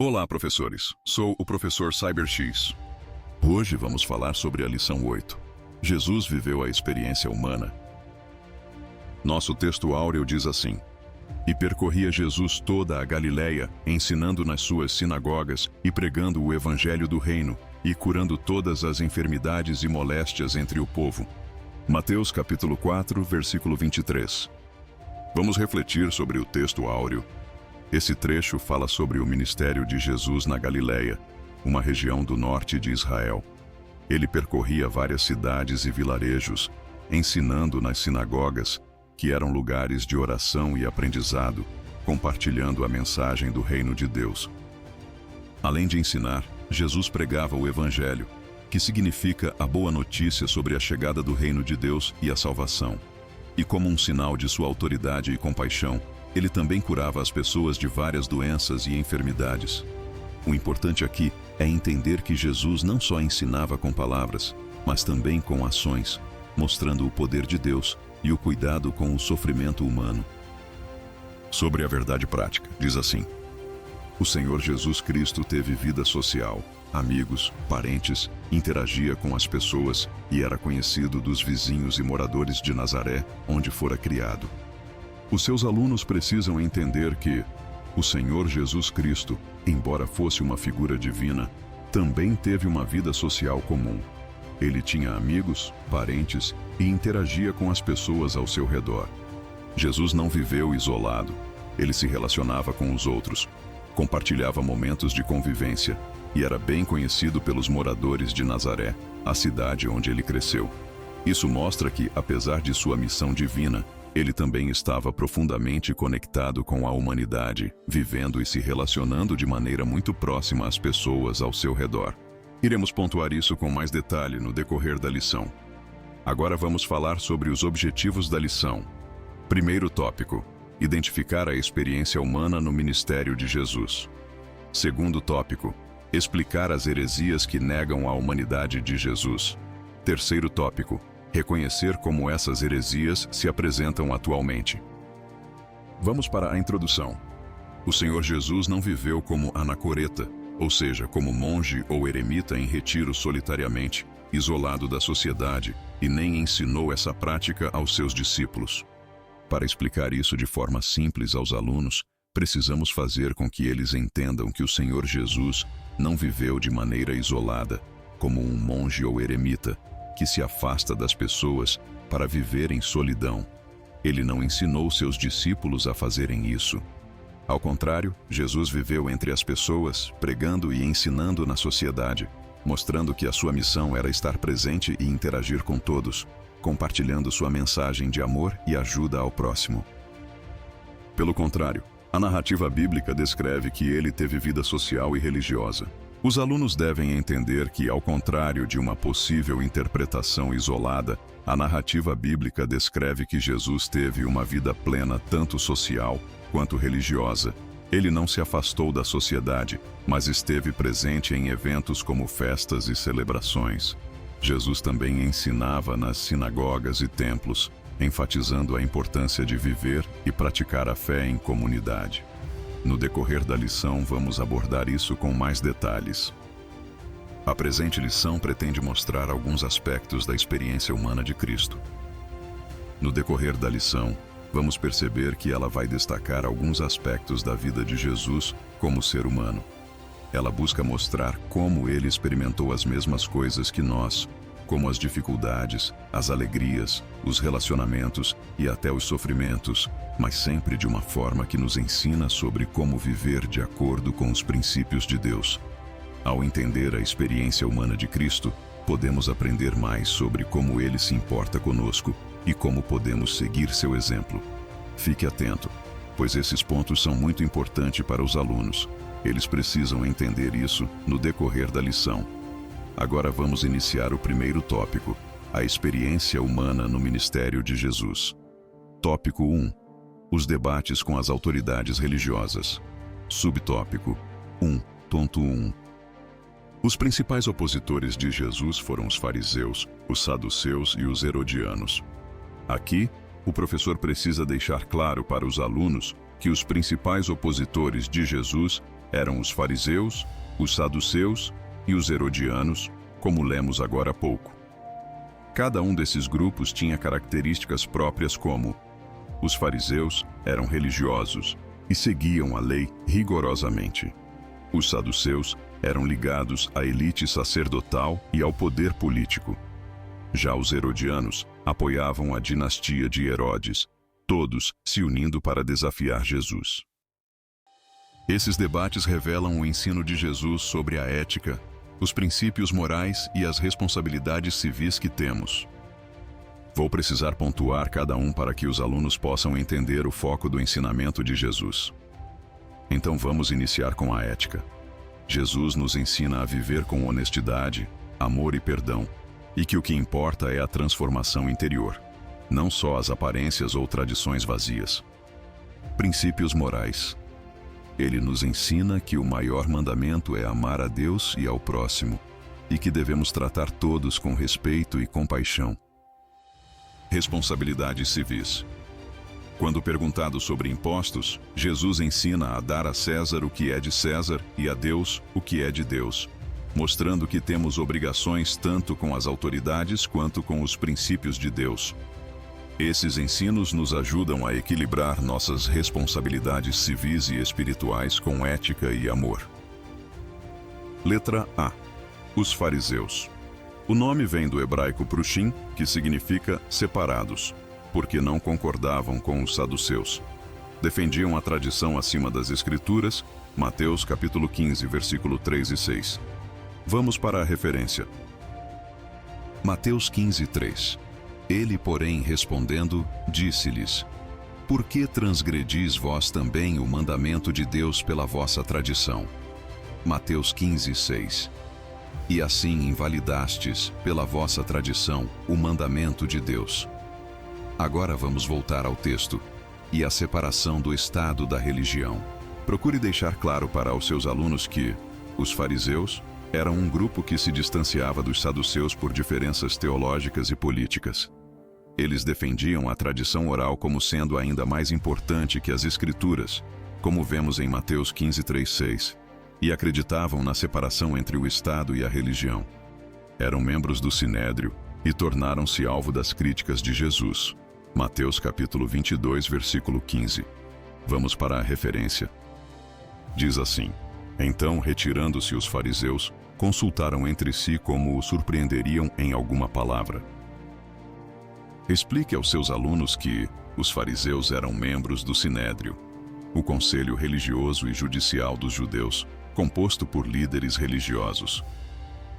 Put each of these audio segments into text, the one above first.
Olá, professores. Sou o professor CyberX. Hoje vamos falar sobre a lição 8. Jesus viveu a experiência humana. Nosso texto áureo diz assim: E percorria Jesus toda a Galileia, ensinando nas suas sinagogas e pregando o evangelho do reino, e curando todas as enfermidades e moléstias entre o povo. Mateus capítulo 4, versículo 23. Vamos refletir sobre o texto áureo. Esse trecho fala sobre o ministério de Jesus na Galileia, uma região do norte de Israel. Ele percorria várias cidades e vilarejos, ensinando nas sinagogas, que eram lugares de oração e aprendizado, compartilhando a mensagem do reino de Deus. Além de ensinar, Jesus pregava o Evangelho, que significa a boa notícia sobre a chegada do reino de Deus e a salvação. E como um sinal de sua autoridade e compaixão, ele também curava as pessoas de várias doenças e enfermidades. O importante aqui é entender que Jesus não só ensinava com palavras, mas também com ações, mostrando o poder de Deus e o cuidado com o sofrimento humano. Sobre a verdade prática, diz assim: O Senhor Jesus Cristo teve vida social, amigos, parentes, interagia com as pessoas e era conhecido dos vizinhos e moradores de Nazaré, onde fora criado. Os seus alunos precisam entender que o Senhor Jesus Cristo, embora fosse uma figura divina, também teve uma vida social comum. Ele tinha amigos, parentes e interagia com as pessoas ao seu redor. Jesus não viveu isolado. Ele se relacionava com os outros, compartilhava momentos de convivência e era bem conhecido pelos moradores de Nazaré, a cidade onde ele cresceu. Isso mostra que, apesar de sua missão divina, ele também estava profundamente conectado com a humanidade, vivendo e se relacionando de maneira muito próxima às pessoas ao seu redor. Iremos pontuar isso com mais detalhe no decorrer da lição. Agora vamos falar sobre os objetivos da lição. Primeiro tópico: identificar a experiência humana no ministério de Jesus. Segundo tópico: explicar as heresias que negam a humanidade de Jesus. Terceiro tópico: reconhecer como essas heresias se apresentam atualmente. Vamos para a introdução. O Senhor Jesus não viveu como anacoreta, ou seja, como monge ou eremita em retiro solitariamente, isolado da sociedade, e nem ensinou essa prática aos seus discípulos. Para explicar isso de forma simples aos alunos, precisamos fazer com que eles entendam que o Senhor Jesus não viveu de maneira isolada, como um monge ou eremita, que se afasta das pessoas para viver em solidão. Ele não ensinou seus discípulos a fazerem isso. Ao contrário, Jesus viveu entre as pessoas, pregando e ensinando na sociedade, mostrando que a sua missão era estar presente e interagir com todos, compartilhando sua mensagem de amor e ajuda ao próximo. Pelo contrário, a narrativa bíblica descreve que ele teve vida social e religiosa. Os alunos devem entender que, ao contrário de uma possível interpretação isolada, a narrativa bíblica descreve que Jesus teve uma vida plena tanto social quanto religiosa. Ele não se afastou da sociedade, mas esteve presente em eventos como festas e celebrações. Jesus também ensinava nas sinagogas e templos, enfatizando a importância de viver e praticar a fé em comunidade. No decorrer da lição, vamos abordar isso com mais detalhes. A presente lição pretende mostrar alguns aspectos da experiência humana de Cristo. No decorrer da lição, vamos perceber que ela vai destacar alguns aspectos da vida de Jesus como ser humano. Ela busca mostrar como ele experimentou as mesmas coisas que nós, como as dificuldades, as alegrias, os relacionamentos e até os sofrimentos, mas sempre de uma forma que nos ensina sobre como viver de acordo com os princípios de Deus. Ao entender a experiência humana de Cristo, podemos aprender mais sobre como ele se importa conosco e como podemos seguir seu exemplo. Fique atento, pois esses pontos são muito importantes para os alunos. Eles precisam entender isso no decorrer da lição. Agora vamos iniciar o primeiro tópico, a experiência humana no ministério de Jesus. Tópico 1. Os debates com as autoridades religiosas. Subtópico 1.1. Os principais opositores de Jesus foram os fariseus, os saduceus e os herodianos. Aqui, o professor precisa deixar claro para os alunos que os principais opositores de Jesus eram os fariseus, os saduceus e os herodianos, como lemos agora há pouco. Cada um desses grupos tinha características próprias como: os fariseus eram religiosos e seguiam a lei rigorosamente. Os saduceus eram ligados à elite sacerdotal e ao poder político. Já os herodianos apoiavam a dinastia de Herodes, todos se unindo para desafiar Jesus. Esses debates revelam o ensino de Jesus sobre a ética, os princípios morais e as responsabilidades civis que temos. Vou precisar pontuar cada um para que os alunos possam entender o foco do ensinamento de Jesus. Então vamos iniciar com a ética. Jesus nos ensina a viver com honestidade, amor e perdão, e que o que importa é a transformação interior, não só as aparências ou tradições vazias. Princípios morais. Ele nos ensina que o maior mandamento é amar a Deus e ao próximo, e que devemos tratar todos com respeito e compaixão. Responsabilidades civis. Quando perguntado sobre impostos, Jesus ensina a dar a César o que é de César e a Deus o que é de Deus, mostrando que temos obrigações tanto com as autoridades quanto com os princípios de Deus. Esses ensinos nos ajudam a equilibrar nossas responsabilidades civis e espirituais com ética e amor. Letra A. Os fariseus. O nome vem do hebraico prushim, que significa separados, porque não concordavam com os saduceus. Defendiam a tradição acima das Escrituras, Mateus capítulo 15, versículo 3 e 6. Vamos para a referência. Mateus 15, 3. Ele, porém, respondendo, disse-lhes: Por que transgredis vós também o mandamento de Deus pela vossa tradição? Mateus 15, 6. E assim invalidastes, pela vossa tradição, o mandamento de Deus. Agora vamos voltar ao texto e à separação do Estado da religião. Procure deixar claro para os seus alunos que os fariseus eram um grupo que se distanciava dos saduceus por diferenças teológicas e políticas. Eles defendiam a tradição oral como sendo ainda mais importante que as Escrituras, como vemos em Mateus 15, 3, 6, e acreditavam na separação entre o Estado e a religião. Eram membros do Sinédrio e tornaram-se alvo das críticas de Jesus. Mateus capítulo 22, versículo 15. Vamos para a referência. Diz assim: Então, retirando-se os fariseus, consultaram entre si como o surpreenderiam em alguma palavra. Explique aos seus alunos que os fariseus eram membros do Sinédrio, o conselho religioso e judicial dos judeus, composto por líderes religiosos.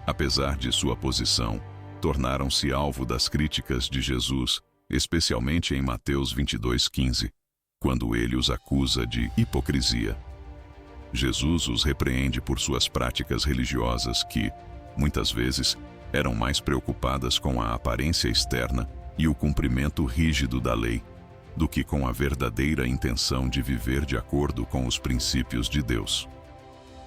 Apesar de sua posição, tornaram-se alvo das críticas de Jesus, especialmente em Mateus 22:15, quando ele os acusa de hipocrisia. Jesus os repreende por suas práticas religiosas que, muitas vezes, eram mais preocupadas com a aparência externa e o cumprimento rígido da lei, do que com a verdadeira intenção de viver de acordo com os princípios de Deus.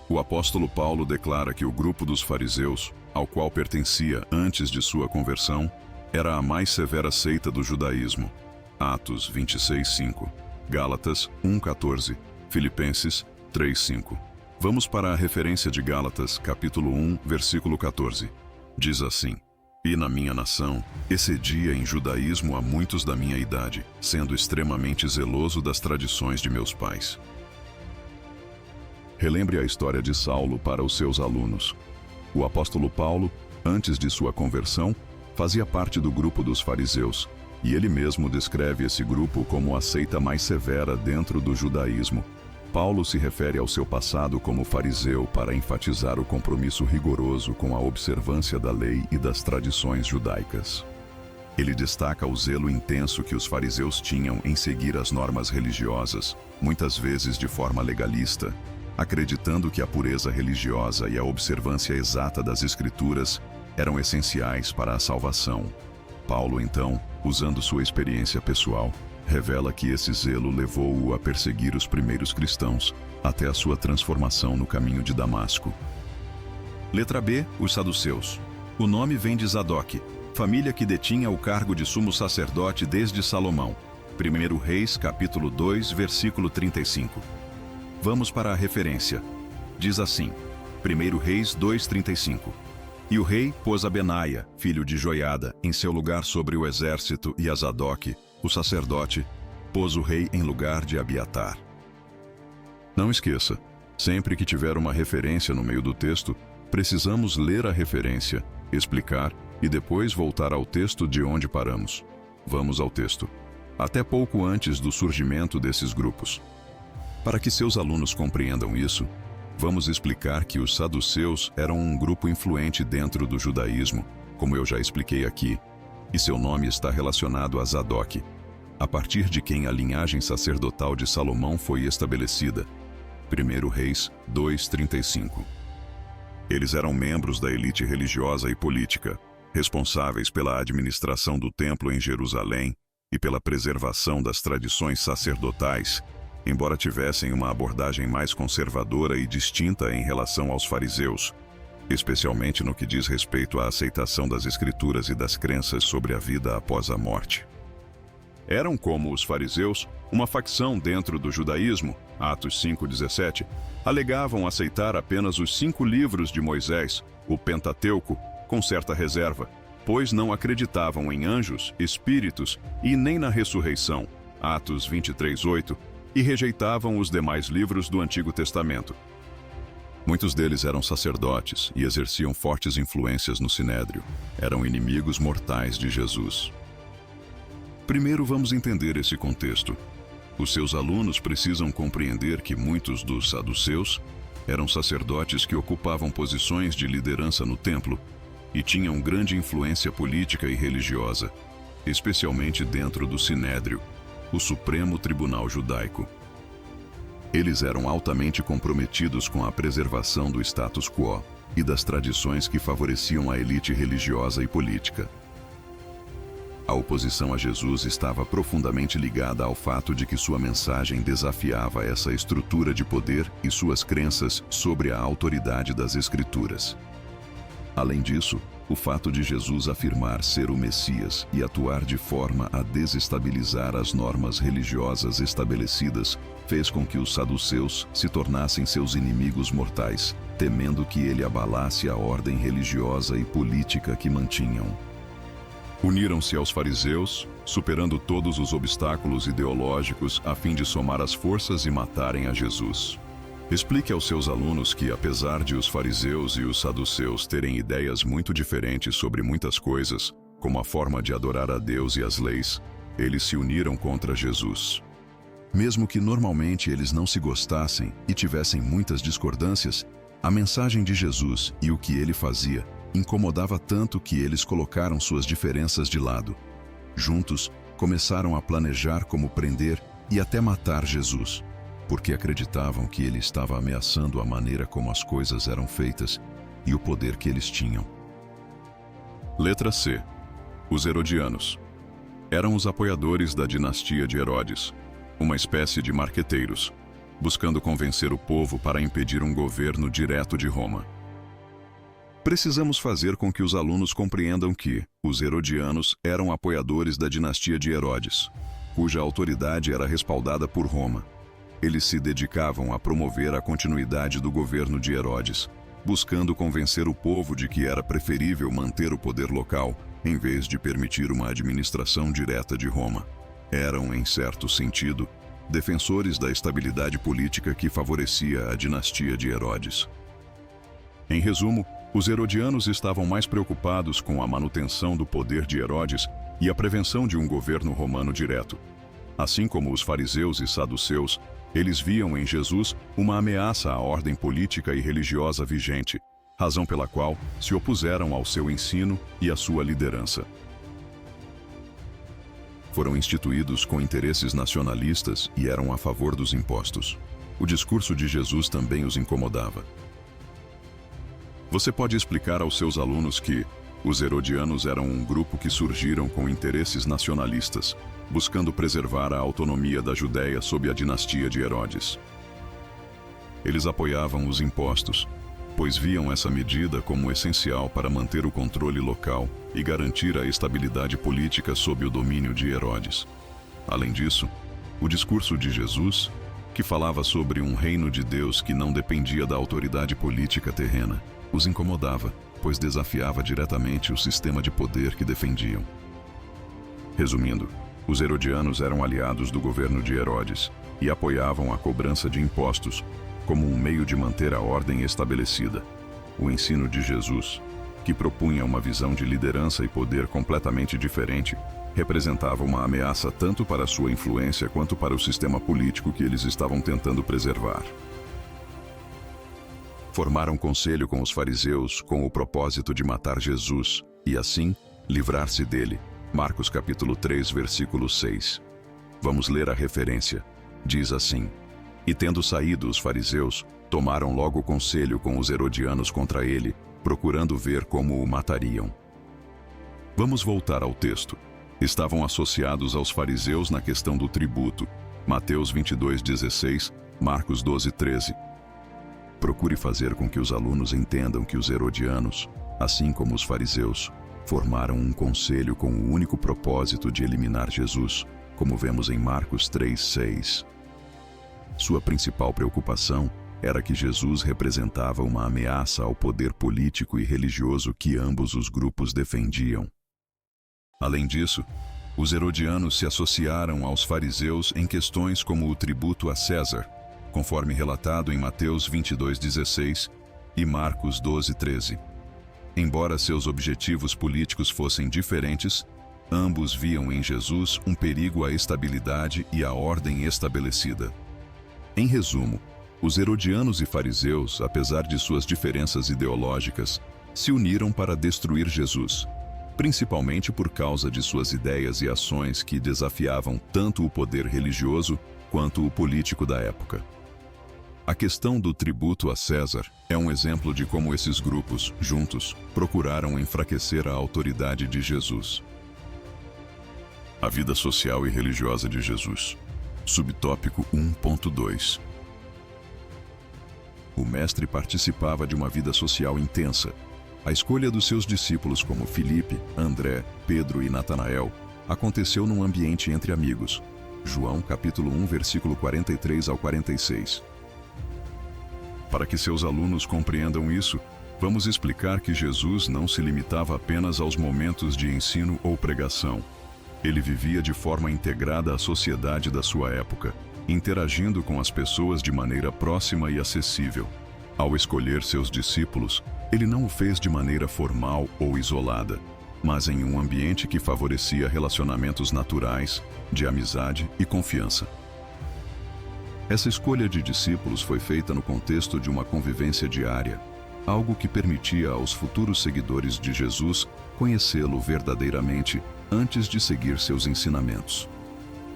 O apóstolo Paulo declara que o grupo dos fariseus, ao qual pertencia antes de sua conversão, era a mais severa seita do judaísmo. Atos 26:5, Gálatas 1:14, Filipenses 3:5. Vamos para a referência de Gálatas, capítulo 1, versículo 14. Diz assim: E na minha nação, excedia em judaísmo a muitos da minha idade, sendo extremamente zeloso das tradições de meus pais. Relembre a história de Saulo para os seus alunos. O apóstolo Paulo, antes de sua conversão, fazia parte do grupo dos fariseus, e ele mesmo descreve esse grupo como a seita mais severa dentro do judaísmo. Paulo se refere ao seu passado como fariseu para enfatizar o compromisso rigoroso com a observância da lei e das tradições judaicas. Ele destaca o zelo intenso que os fariseus tinham em seguir as normas religiosas, muitas vezes de forma legalista, acreditando que a pureza religiosa e a observância exata das Escrituras eram essenciais para a salvação. Paulo, então, usando sua experiência pessoal, revela que esse zelo levou-o a perseguir os primeiros cristãos, até a sua transformação no caminho de Damasco. Letra B, os saduceus. O nome vem de Zadok, família que detinha o cargo de sumo sacerdote desde Salomão. 1 Reis, capítulo 2, versículo 35. Vamos para a referência. Diz assim, 1 Reis 2:35. E o rei pôs a Benaia, filho de Joiada, em seu lugar sobre o exército, e a Zadoque, o sacerdote, pôs o rei em lugar de Abiatar. Não esqueça, sempre que tiver uma referência no meio do texto, precisamos ler a referência, explicar e depois voltar ao texto de onde paramos. Vamos ao texto. Até pouco antes do surgimento desses grupos. Para que seus alunos compreendam isso, vamos explicar que os saduceus eram um grupo influente dentro do judaísmo, como eu já expliquei aqui, e seu nome está relacionado a Zadoque, a partir de quem a linhagem sacerdotal de Salomão foi estabelecida. 1 Reis 2:35. Eles eram membros da elite religiosa e política, responsáveis pela administração do templo em Jerusalém e pela preservação das tradições sacerdotais, embora tivessem uma abordagem mais conservadora e distinta em relação aos fariseus, especialmente no que diz respeito à aceitação das escrituras e das crenças sobre a vida após a morte. Eram, como os fariseus, uma facção dentro do judaísmo, Atos 5:17, alegavam aceitar apenas os 5 livros de Moisés, o Pentateuco, com certa reserva, pois não acreditavam em anjos, espíritos e nem na ressurreição, Atos 23:8, e rejeitavam os demais livros do Antigo Testamento. Muitos deles eram sacerdotes e exerciam fortes influências no Sinédrio. Eram inimigos mortais de Jesus. Primeiro vamos entender esse contexto. Os seus alunos precisam compreender que muitos dos saduceus eram sacerdotes que ocupavam posições de liderança no templo e tinham grande influência política e religiosa, especialmente dentro do Sinédrio, o Supremo Tribunal Judaico. Eles eram altamente comprometidos com a preservação do status quo e das tradições que favoreciam a elite religiosa e política. A oposição a Jesus estava profundamente ligada ao fato de que sua mensagem desafiava essa estrutura de poder e suas crenças sobre a autoridade das Escrituras. Além disso, o fato de Jesus afirmar ser o Messias e atuar de forma a desestabilizar as normas religiosas estabelecidas fez com que os saduceus se tornassem seus inimigos mortais, temendo que ele abalasse a ordem religiosa e política que mantinham. Uniram-se aos fariseus, superando todos os obstáculos ideológicos a fim de somar as forças e matarem a Jesus. Explique aos seus alunos que, apesar de os fariseus e os saduceus terem ideias muito diferentes sobre muitas coisas, como a forma de adorar a Deus e as leis, eles se uniram contra Jesus. Mesmo que normalmente eles não se gostassem e tivessem muitas discordâncias, a mensagem de Jesus e o que ele fazia incomodava tanto que eles colocaram suas diferenças de lado. Juntos, começaram a planejar como prender e até matar Jesus, porque acreditavam que ele estava ameaçando a maneira como as coisas eram feitas e o poder que eles tinham. Letra C. Os Herodianos. Eram os apoiadores da dinastia de Herodes, uma espécie de marqueteiros, buscando convencer o povo para impedir um governo direto de Roma. Precisamos fazer com que os alunos compreendam que os herodianos eram apoiadores da dinastia de Herodes, cuja autoridade era respaldada por Roma. Eles se dedicavam a promover a continuidade do governo de Herodes, buscando convencer o povo de que era preferível manter o poder local, em vez de permitir uma administração direta de Roma. Eram, em certo sentido, defensores da estabilidade política que favorecia a dinastia de Herodes. Em resumo, os herodianos estavam mais preocupados com a manutenção do poder de Herodes e a prevenção de um governo romano direto. Assim como os fariseus e saduceus, eles viam em Jesus uma ameaça à ordem política e religiosa vigente, razão pela qual se opuseram ao seu ensino e à sua liderança. Foram instituídos com interesses nacionalistas e eram a favor dos impostos. O discurso de Jesus também os incomodava. Você pode explicar aos seus alunos que os herodianos eram um grupo que surgiram com interesses nacionalistas, buscando preservar a autonomia da Judéia sob a dinastia de Herodes. Eles apoiavam os impostos, pois viam essa medida como essencial para manter o controle local e garantir a estabilidade política sob o domínio de Herodes. Além disso, o discurso de Jesus que falava sobre um reino de Deus que não dependia da autoridade política terrena, os incomodava, pois desafiava diretamente o sistema de poder que defendiam. Resumindo, os herodianos eram aliados do governo de Herodes e apoiavam a cobrança de impostos como um meio de manter a ordem estabelecida. O ensino de Jesus, que propunha uma visão de liderança e poder completamente diferente, representava uma ameaça tanto para sua influência quanto para o sistema político que eles estavam tentando preservar. Formaram conselho com os fariseus com o propósito de matar Jesus e, assim, livrar-se dele. Marcos capítulo 3, versículo 6. Vamos ler a referência. Diz assim: E tendo saído os fariseus, tomaram logo conselho com os herodianos contra ele, procurando ver como o matariam. Vamos voltar ao texto. Estavam associados aos fariseus na questão do tributo. Mateus 22:16, Marcos 12:13. Procure fazer com que os alunos entendam que os herodianos, assim como os fariseus, formaram um conselho com o único propósito de eliminar Jesus, como vemos em Marcos 3:6. Sua principal preocupação era que Jesus representava uma ameaça ao poder político e religioso que ambos os grupos defendiam. Além disso, os herodianos se associaram aos fariseus em questões como o tributo a César, conforme relatado em Mateus 22:16 e Marcos 12:13. Embora seus objetivos políticos fossem diferentes, ambos viam em Jesus um perigo à estabilidade e à ordem estabelecida. Em resumo, os herodianos e fariseus, apesar de suas diferenças ideológicas, se uniram para destruir Jesus, principalmente por causa de suas ideias e ações que desafiavam tanto o poder religioso quanto o político da época. A questão do tributo a César é um exemplo de como esses grupos, juntos, procuraram enfraquecer a autoridade de Jesus. A vida social e religiosa de Jesus. Subtópico 1.2. O mestre participava de uma vida social intensa. A escolha dos seus discípulos como Filipe, André, Pedro e Natanael aconteceu num ambiente entre amigos. João capítulo 1, versículo 43 ao 46. Para que seus alunos compreendam isso, vamos explicar que Jesus não se limitava apenas aos momentos de ensino ou pregação. Ele vivia de forma integrada à sociedade da sua época, interagindo com as pessoas de maneira próxima e acessível. Ao escolher seus discípulos, ele não o fez de maneira formal ou isolada, mas em um ambiente que favorecia relacionamentos naturais, de amizade e confiança. Essa escolha de discípulos foi feita no contexto de uma convivência diária, algo que permitia aos futuros seguidores de Jesus conhecê-lo verdadeiramente antes de seguir seus ensinamentos.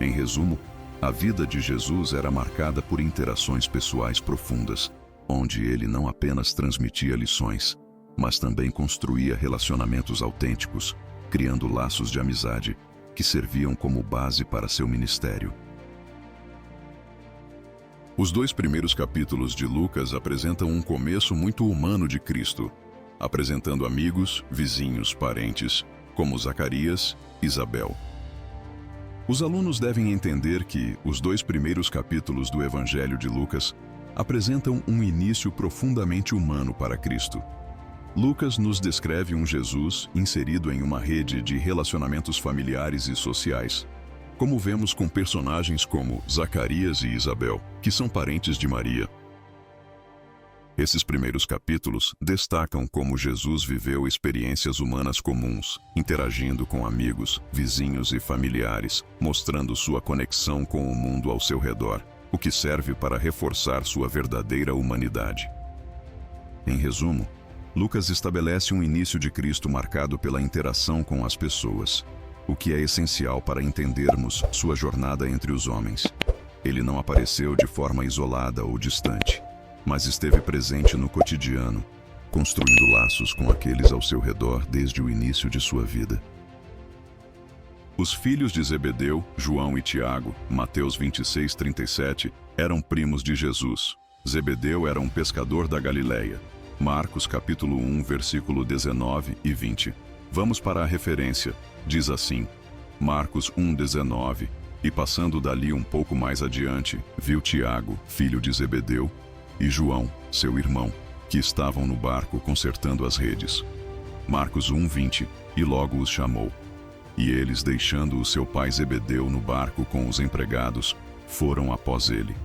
Em resumo, a vida de Jesus era marcada por interações pessoais profundas, onde ele não apenas transmitia lições, mas também construía relacionamentos autênticos, criando laços de amizade que serviam como base para seu ministério. Os 2 primeiros capítulos de Lucas apresentam um começo muito humano de Cristo, apresentando amigos, vizinhos, parentes, como Zacarias e Isabel. Os alunos devem entender que os 2 primeiros capítulos do Evangelho de Lucas apresentam um início profundamente humano para Cristo. Lucas nos descreve um Jesus inserido em uma rede de relacionamentos familiares e sociais, como vemos com personagens como Zacarias e Isabel, que são parentes de Maria. Esses primeiros capítulos destacam como Jesus viveu experiências humanas comuns, interagindo com amigos, vizinhos e familiares, mostrando sua conexão com o mundo ao seu redor, o que serve para reforçar sua verdadeira humanidade. Em resumo, Lucas estabelece um início de Cristo marcado pela interação com as pessoas, o que é essencial para entendermos sua jornada entre os homens. Ele não apareceu de forma isolada ou distante, mas esteve presente no cotidiano, construindo laços com aqueles ao seu redor desde o início de sua vida. Os filhos de Zebedeu, João e Tiago, Mateus 26:37, eram primos de Jesus. Zebedeu era um pescador da Galileia. Marcos capítulo 1, versículo 19 e 20. Vamos para a referência. Diz assim, Marcos 1:19, E passando dali um pouco mais adiante, viu Tiago, filho de Zebedeu, e João, seu irmão, que estavam no barco consertando as redes. Marcos 1:20, e logo os chamou. E eles, deixando o seu pai Zebedeu no barco com os empregados, foram após ele.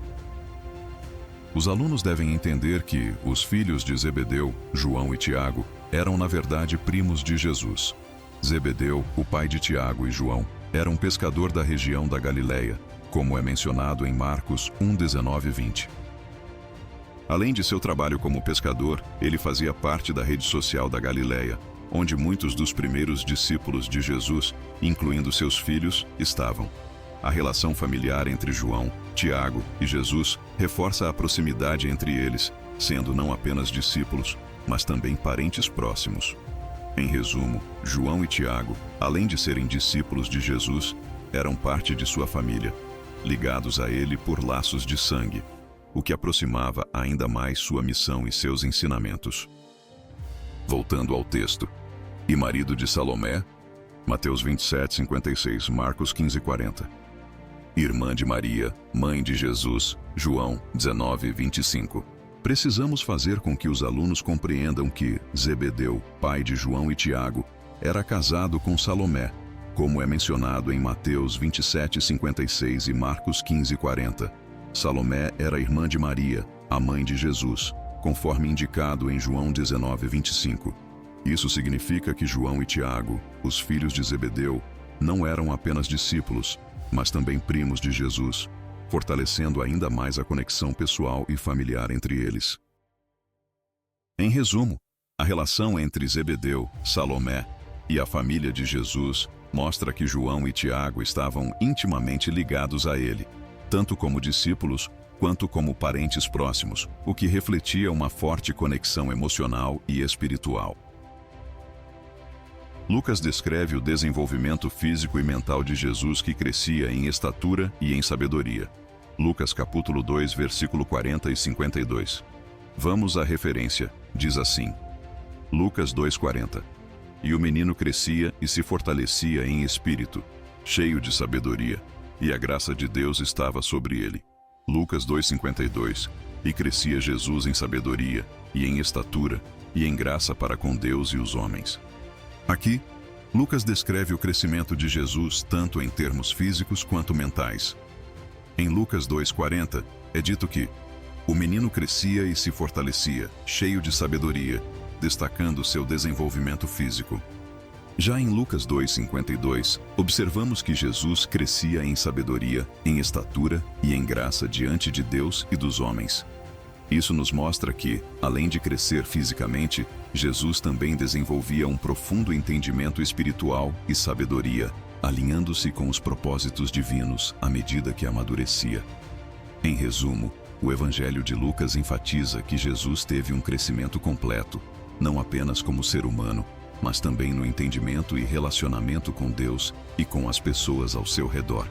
Os alunos devem entender que os filhos de Zebedeu, João e Tiago, eram na verdade primos de Jesus. Zebedeu, o pai de Tiago e João, era um pescador da região da Galileia, como é mencionado em Marcos 1:19-20. Além de seu trabalho como pescador, ele fazia parte da rede social da Galileia, onde muitos dos primeiros discípulos de Jesus, incluindo seus filhos, estavam. A relação familiar entre João, Tiago e Jesus reforça a proximidade entre eles, sendo não apenas discípulos, mas também parentes próximos. Em resumo, João e Tiago, além de serem discípulos de Jesus, eram parte de sua família, ligados a ele por laços de sangue, o que aproximava ainda mais sua missão e seus ensinamentos. Voltando ao texto. E marido de Salomé, Mateus 27:56, Marcos 15:40. Irmã de Maria, mãe de Jesus, João 19:25. Precisamos fazer com que os alunos compreendam que Zebedeu, pai de João e Tiago, era casado com Salomé, como é mencionado em Mateus 27:56 e Marcos 15:40. Salomé era irmã de Maria, a mãe de Jesus, conforme indicado em João 19:25. Isso significa que João e Tiago, os filhos de Zebedeu, não eram apenas discípulos, mas também primos de Jesus, fortalecendo ainda mais a conexão pessoal e familiar entre eles. Em resumo, a relação entre Zebedeu, Salomé e a família de Jesus mostra que João e Tiago estavam intimamente ligados a ele, tanto como discípulos quanto como parentes próximos, o que refletia uma forte conexão emocional e espiritual. Lucas descreve o desenvolvimento físico e mental de Jesus, que crescia em estatura e em sabedoria. Lucas capítulo 2, versículo 40 e 52. Vamos à referência, diz assim. Lucas 2:40. E o menino crescia e se fortalecia em espírito, cheio de sabedoria, e a graça de Deus estava sobre ele. Lucas 2:52. E crescia Jesus em sabedoria, e em estatura, e em graça para com Deus e os homens. Aqui, Lucas descreve o crescimento de Jesus tanto em termos físicos quanto mentais. Em Lucas 2:40, é dito que o menino crescia e se fortalecia, cheio de sabedoria, destacando seu desenvolvimento físico. Já em Lucas 2:52, observamos que Jesus crescia em sabedoria, em estatura e em graça diante de Deus e dos homens. Isso nos mostra que, além de crescer fisicamente, Jesus também desenvolvia um profundo entendimento espiritual e sabedoria, alinhando-se com os propósitos divinos à medida que amadurecia. Em resumo, o Evangelho de Lucas enfatiza que Jesus teve um crescimento completo, não apenas como ser humano, mas também no entendimento e relacionamento com Deus e com as pessoas ao seu redor.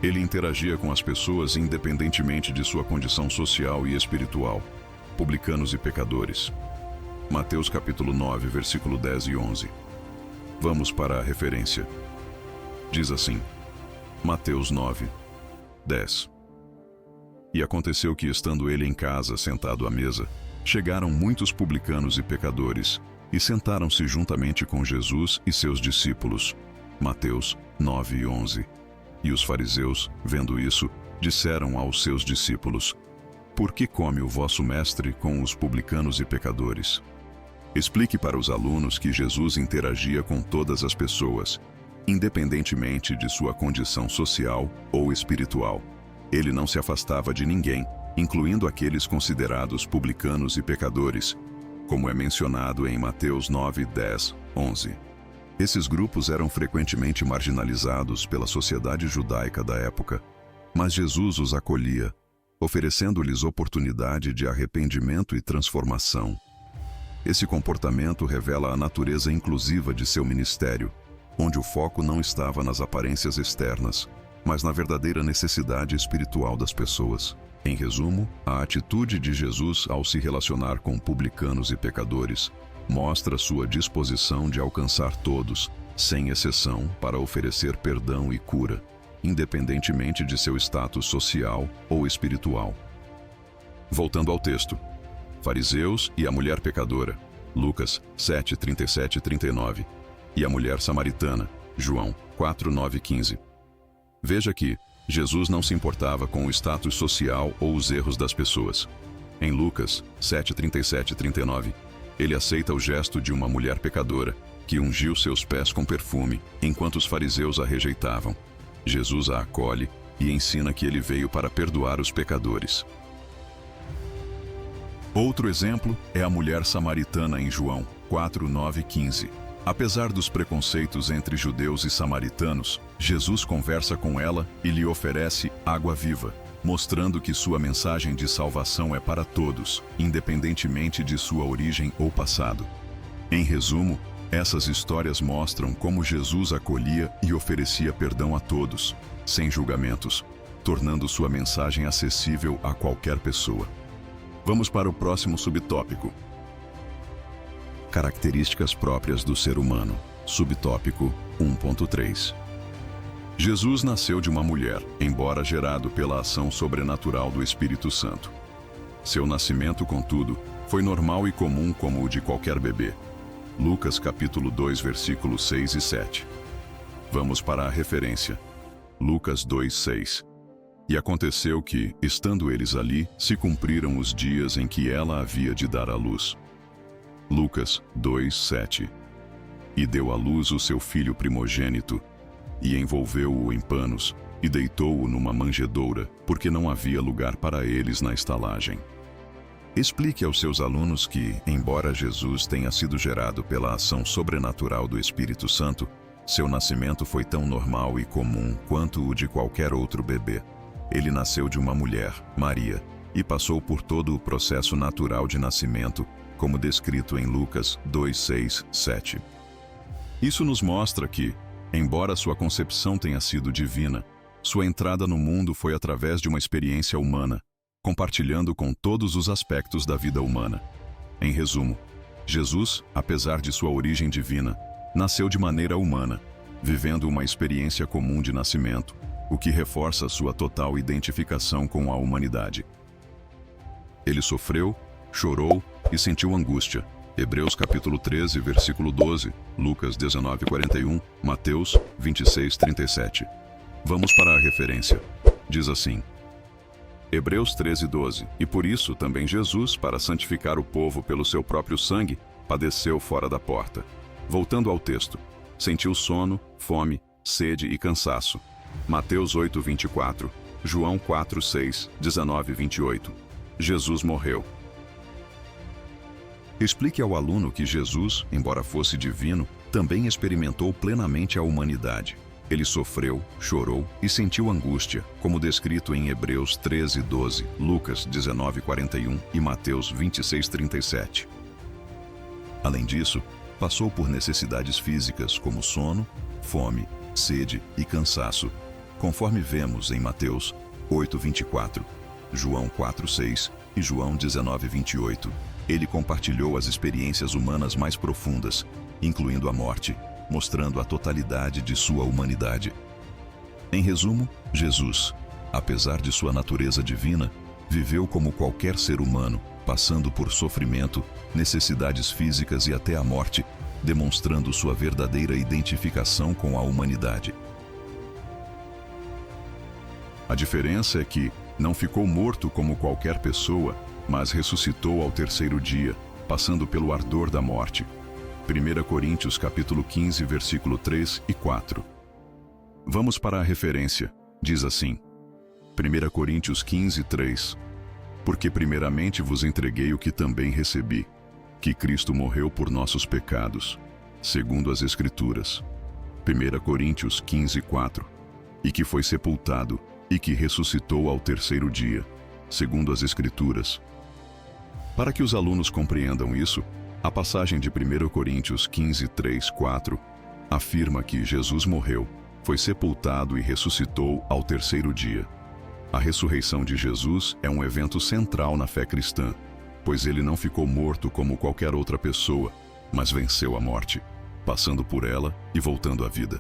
Ele interagia com as pessoas independentemente de sua condição social e espiritual, publicanos e pecadores. Mateus capítulo 9, versículo 10 e 11. Vamos para a referência. Diz assim, Mateus 9, 10. E aconteceu que, estando ele em casa, sentado à mesa, chegaram muitos publicanos e pecadores, e sentaram-se juntamente com Jesus e seus discípulos. Mateus 9 e 11. E os fariseus, vendo isso, disseram aos seus discípulos: Por que come o vosso mestre com os publicanos e pecadores? Explique para os alunos que Jesus interagia com todas as pessoas, independentemente de sua condição social ou espiritual. Ele não se afastava de ninguém, incluindo aqueles considerados publicanos e pecadores, como é mencionado em Mateus 9, 10, 11. Esses grupos eram frequentemente marginalizados pela sociedade judaica da época, mas Jesus os acolhia, oferecendo-lhes oportunidade de arrependimento e transformação. Esse comportamento revela a natureza inclusiva de seu ministério, onde o foco não estava nas aparências externas, mas na verdadeira necessidade espiritual das pessoas. Em resumo, a atitude de Jesus ao se relacionar com publicanos e pecadores mostra sua disposição de alcançar todos, sem exceção, para oferecer perdão e cura. independentemente de seu status social ou espiritual. Voltando ao texto. Fariseus e a mulher pecadora, Lucas 7, 37 e 39, e a mulher samaritana, João 4, 9 e 15. Veja que Jesus não se importava com o status social ou os erros das pessoas. Em Lucas 7, 37 e 39, ele aceita o gesto de uma mulher pecadora que ungiu seus pés com perfume, enquanto os fariseus a rejeitavam. Jesus a acolhe e ensina que ele veio para perdoar os pecadores. Outro exemplo é a mulher samaritana em João 4, 9 e 15. Apesar dos preconceitos entre judeus e samaritanos, Jesus conversa com ela e lhe oferece água viva, mostrando que sua mensagem de salvação é para todos, independentemente de sua origem ou passado. Em resumo, essas histórias mostram como Jesus acolhia e oferecia perdão a todos, sem julgamentos, tornando sua mensagem acessível a qualquer pessoa. Vamos para o próximo subtópico. Características próprias do ser humano. Subtópico 1.3. Jesus nasceu de uma mulher, embora gerado pela ação sobrenatural do Espírito Santo. Seu nascimento, contudo, foi normal e comum como o de qualquer bebê. Lucas capítulo 2, versículos 6 e 7. Vamos para a referência. Lucas 2, 6. E aconteceu que, estando eles ali, se cumpriram os dias em que ela havia de dar à luz. Lucas 2, 7. E deu à luz o seu filho primogênito, e envolveu-o em panos, e deitou-o numa manjedoura, porque não havia lugar para eles na estalagem. Explique aos seus alunos que, embora Jesus tenha sido gerado pela ação sobrenatural do Espírito Santo, seu nascimento foi tão normal e comum quanto o de qualquer outro bebê. Ele nasceu de uma mulher, Maria, e passou por todo o processo natural de nascimento, como descrito em Lucas 2, 6, 7. Isso nos mostra que, embora sua concepção tenha sido divina, sua entrada no mundo foi através de uma experiência humana, compartilhando com todos os aspectos da vida humana. Em resumo, Jesus, apesar de sua origem divina, nasceu de maneira humana, vivendo uma experiência comum de nascimento, o que reforça sua total identificação com a humanidade. Ele sofreu, chorou e sentiu angústia. Hebreus capítulo 13, versículo 12, Lucas 19, 41, Mateus 26, 37. Vamos para a referência. Diz assim: Hebreus 13, 12. E por isso também Jesus, para santificar o povo pelo seu próprio sangue, padeceu fora da porta. Voltando ao texto, sentiu sono, fome, sede e cansaço. Mateus 8, 24, João 4, 6, 19 e 28. Jesus morreu. Explique ao aluno que Jesus, embora fosse divino, também experimentou plenamente a humanidade. Ele sofreu, chorou e sentiu angústia, como descrito em Hebreus 13, 12, Lucas 19, 41 e Mateus 26, 37. Além disso, passou por necessidades físicas como sono, fome, sede e cansaço, conforme vemos em Mateus 8, 24, João 4, 6 e João 19, 28. Ele compartilhou as experiências humanas mais profundas, incluindo a morte, mostrando a totalidade de sua humanidade. Em resumo, Jesus, apesar de sua natureza divina, viveu como qualquer ser humano, passando por sofrimento, necessidades físicas e até a morte, demonstrando sua verdadeira identificação com a humanidade. A diferença é que não ficou morto como qualquer pessoa, mas ressuscitou ao terceiro dia, passando pelo ardor da morte. 1 Coríntios capítulo 15, versículo 3 e 4. Vamos para a referência. Diz assim: 1 Coríntios 15, 3. Porque primeiramente vos entreguei o que também recebi, que Cristo morreu por nossos pecados, segundo as Escrituras. 1 Coríntios 15, 4. E que foi sepultado, e que ressuscitou ao terceiro dia, segundo as Escrituras. Para que os alunos compreendam isso, a passagem de 1 Coríntios 15, 3, 4 afirma que Jesus morreu, foi sepultado e ressuscitou ao terceiro dia. A ressurreição de Jesus é um evento central na fé cristã, pois ele não ficou morto como qualquer outra pessoa, mas venceu a morte, passando por ela e voltando à vida.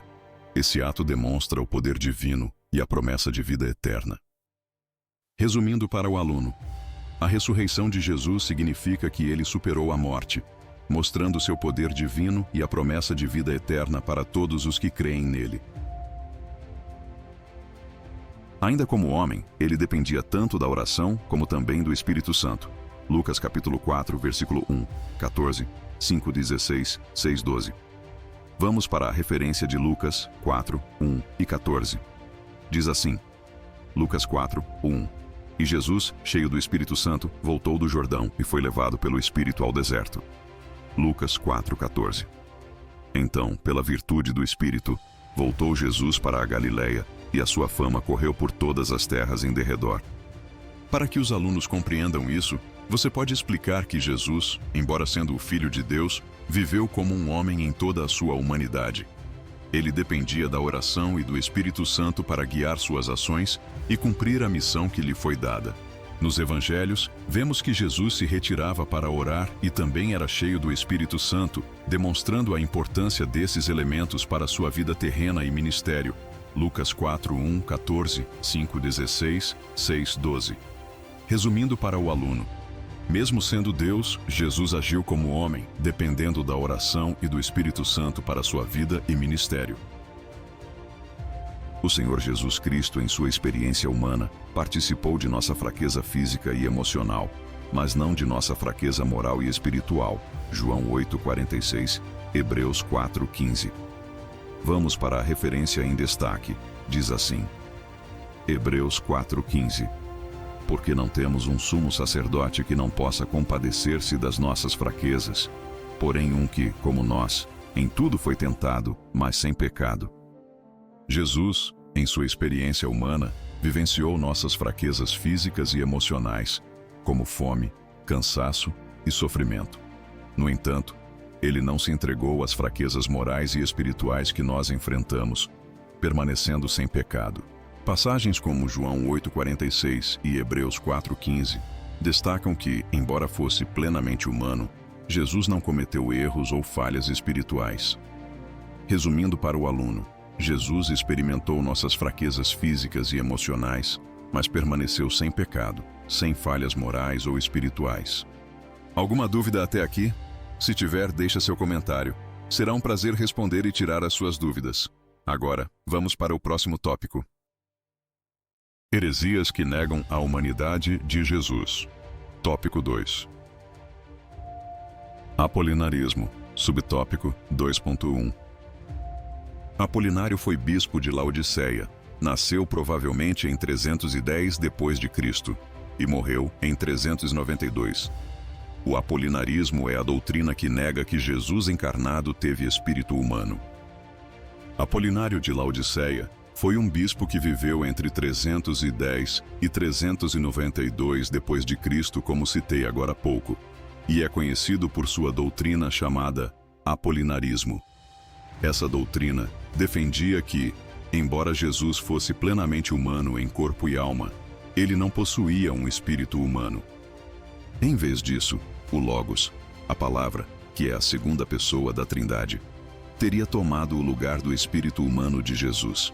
Esse ato demonstra o poder divino, e a promessa de vida eterna. Resumindo para o aluno, a ressurreição de Jesus significa que ele superou a morte, mostrando seu poder divino e a promessa de vida eterna para todos os que creem nele. Ainda como homem, ele dependia tanto da oração como também do Espírito Santo. Lucas capítulo 4, versículo 1, 14, 5:16, 6:12. Vamos para a referência de Lucas 4, 1 e 14. Diz assim, Lucas 4, 1. E Jesus, cheio do Espírito Santo, voltou do Jordão e foi levado pelo Espírito ao deserto. Lucas 4, 14. Então, pela virtude do Espírito, voltou Jesus para a Galileia, e a sua fama correu por todas as terras em derredor. Para que os alunos compreendam isso, você pode explicar que Jesus, embora sendo o Filho de Deus, viveu como um homem em toda a sua humanidade. Ele dependia da oração e do Espírito Santo para guiar suas ações e cumprir a missão que lhe foi dada. Nos Evangelhos, vemos que Jesus se retirava para orar e também era cheio do Espírito Santo, demonstrando a importância desses elementos para sua vida terrena e ministério. Lucas 4, 1, 14, 5, 16, 6, 12. Resumindo para o aluno, mesmo sendo Deus, Jesus agiu como homem, dependendo da oração e do Espírito Santo para sua vida e ministério. O Senhor Jesus Cristo, em sua experiência humana, participou de nossa fraqueza física e emocional, mas não de nossa fraqueza moral e espiritual. João 8,46, Hebreus 4,15. Vamos para a referência em destaque. Diz assim, Hebreus 4,15. Porque não temos um sumo sacerdote que não possa compadecer-se das nossas fraquezas, porém um que, como nós, em tudo foi tentado, mas sem pecado. Jesus, em sua experiência humana, vivenciou nossas fraquezas físicas e emocionais, como fome, cansaço e sofrimento. No entanto, ele não se entregou às fraquezas morais e espirituais que nós enfrentamos, permanecendo sem pecado. Passagens como João 8,46 e Hebreus 4,15 destacam que, embora fosse plenamente humano, Jesus não cometeu erros ou falhas espirituais. Resumindo para o aluno, Jesus experimentou nossas fraquezas físicas e emocionais, mas permaneceu sem pecado, sem falhas morais ou espirituais. Alguma dúvida até aqui? Se tiver, deixa seu comentário. Será um prazer responder e tirar as suas dúvidas. Agora, vamos para o próximo tópico. Heresias que negam a humanidade de Jesus. Tópico 2. Apolinarismo. Subtópico 2.1. Apolinário foi bispo de Laodiceia. Nasceu provavelmente em 310 d.C. e morreu em 392. O apolinarismo é a doutrina que nega que Jesus encarnado teve espírito humano. Apolinário de Laodiceia foi um bispo que viveu entre 310 e 392 d.C., como citei agora há pouco, e é conhecido por sua doutrina chamada apolinarismo. Essa doutrina defendia que, embora Jesus fosse plenamente humano em corpo e alma, ele não possuía um espírito humano. Em vez disso, o Logos, a palavra, que é a segunda pessoa da Trindade, teria tomado o lugar do espírito humano de Jesus.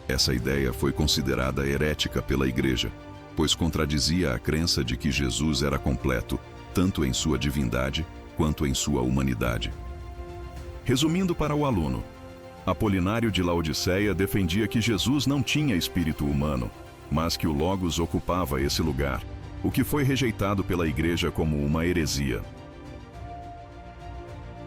Essa ideia foi considerada herética pela Igreja, pois contradizia a crença de que Jesus era completo, tanto em sua divindade quanto em sua humanidade. Resumindo para o aluno, Apolinário de Laodiceia defendia que Jesus não tinha espírito humano, mas que o Logos ocupava esse lugar, o que foi rejeitado pela Igreja como uma heresia.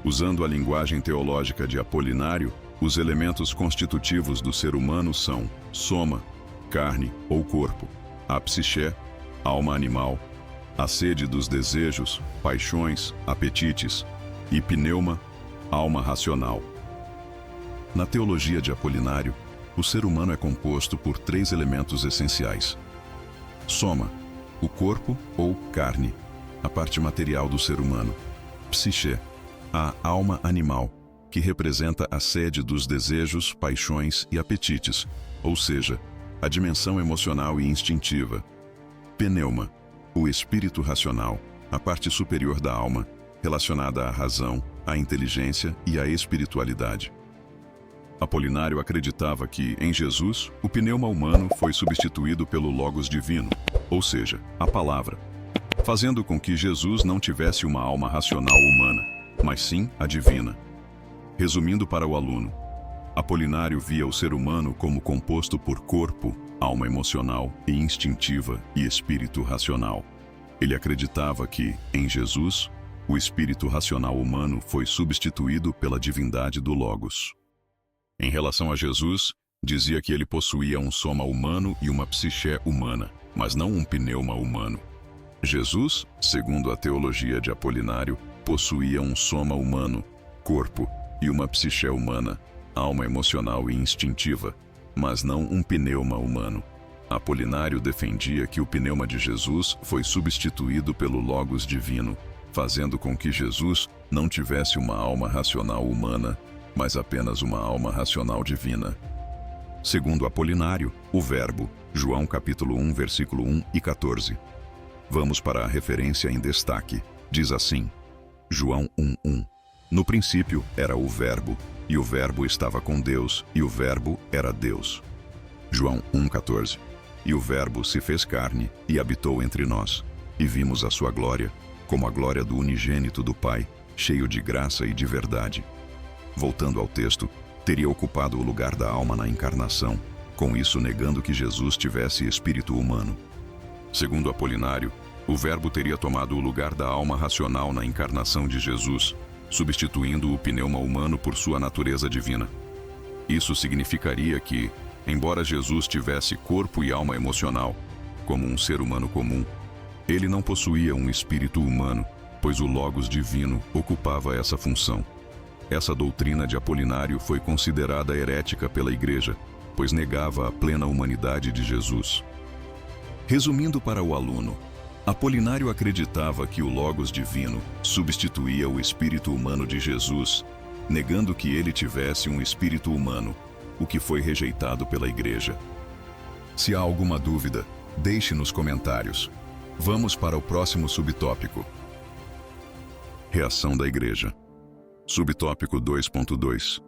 Usando a linguagem teológica de Apolinário, os elementos constitutivos do ser humano são soma, carne ou corpo, a psiché, alma animal, a sede dos desejos, paixões, apetites, e pneuma, alma racional. Na teologia de Apolinário, o ser humano é composto por 3 elementos essenciais. Soma, o corpo ou carne, a parte material do ser humano. Psiché, a alma animal, que representa a sede dos desejos, paixões e apetites, ou seja, a dimensão emocional e instintiva. Pneuma, o espírito racional, a parte superior da alma, relacionada à razão, à inteligência e à espiritualidade. Apolinário acreditava que, em Jesus, o pneuma humano foi substituído pelo Logos divino, ou seja, a palavra, fazendo com que Jesus não tivesse uma alma racional humana, mas sim a divina. Resumindo para o aluno, Apolinário via o ser humano como composto por corpo, alma emocional e instintiva e espírito racional. Ele acreditava que, em Jesus, o espírito racional humano foi substituído pela divindade do Logos. Em relação a Jesus, dizia que ele possuía um soma humano e uma psiché humana, mas não um pneuma humano. Jesus, segundo a teologia de Apolinário, possuía um soma humano, corpo, e uma psiché humana, alma emocional e instintiva, mas não um pneuma humano. Apolinário defendia que o pneuma de Jesus foi substituído pelo Logos divino, fazendo com que Jesus não tivesse uma alma racional humana, mas apenas uma alma racional divina. Segundo Apolinário, o Verbo, João capítulo 1, versículo 1 e 14. Vamos para a referência em destaque. Diz assim, João 1:1. No princípio era o Verbo, e o Verbo estava com Deus, e o Verbo era Deus. João 1:14. E o Verbo se fez carne e habitou entre nós, e vimos a sua glória, como a glória do unigênito do Pai, cheio de graça e de verdade. Voltando ao texto, teria ocupado o lugar da alma na encarnação, com isso negando que Jesus tivesse espírito humano. Segundo Apolinário, o Verbo teria tomado o lugar da alma racional na encarnação de Jesus, substituindo o pneuma humano por sua natureza divina. Isso significaria que, embora Jesus tivesse corpo e alma emocional, como um ser humano comum, ele não possuía um espírito humano, pois o Logos divino ocupava essa função. Essa doutrina de Apolinário foi considerada herética pela Igreja, pois negava a plena humanidade de Jesus. Resumindo para o aluno, Apolinário acreditava que o Logos divino substituía o espírito humano de Jesus, negando que ele tivesse um espírito humano, o que foi rejeitado pela Igreja. Se há alguma dúvida, deixe nos comentários. Vamos para o próximo subtópico. Reação da Igreja. Subtópico 2.2.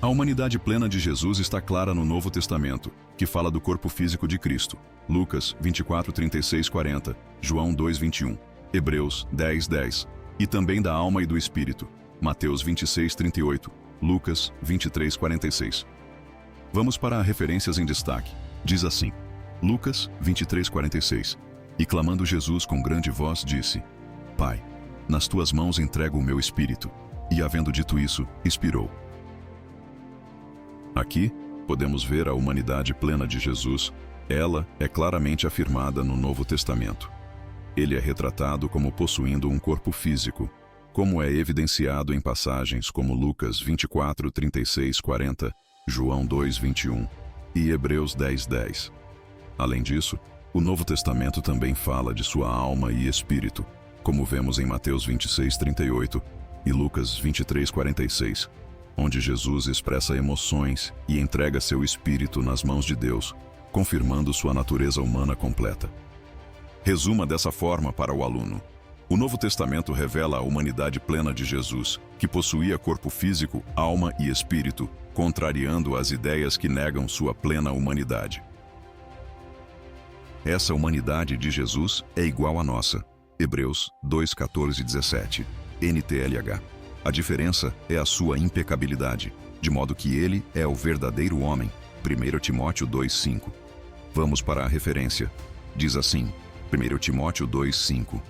A humanidade plena de Jesus está clara no Novo Testamento, que fala do corpo físico de Cristo. Lucas 24:36-40, João 2:21, Hebreus 10:10, e também da alma e do espírito. Mateus 26:38, Lucas 23:46. Vamos para referências em destaque. Diz assim, Lucas 23:46, e clamando Jesus com grande voz disse, Pai, nas tuas mãos entrego o meu espírito. E havendo dito isso, expirou. Aqui, podemos ver a humanidade plena de Jesus. Ela é claramente afirmada no Novo Testamento. Ele é retratado como possuindo um corpo físico, como é evidenciado em passagens como Lucas 24:36-40, João 2:21 e Hebreus 10:10. Além disso, o Novo Testamento também fala de sua alma e espírito, como vemos em Mateus 26:38 e Lucas 23:46, onde Jesus expressa emoções e entrega seu espírito nas mãos de Deus, confirmando sua natureza humana completa. Resuma dessa forma para o aluno. O Novo Testamento revela a humanidade plena de Jesus, que possuía corpo físico, alma e espírito, contrariando as ideias que negam sua plena humanidade. Essa humanidade de Jesus é igual à nossa. Hebreus 2:14-17, NTLH. A diferença é a sua impecabilidade, de modo que ele é o verdadeiro homem. 1 Timóteo 2:5. Vamos para a referência. Diz assim, 1 Timóteo 2:5.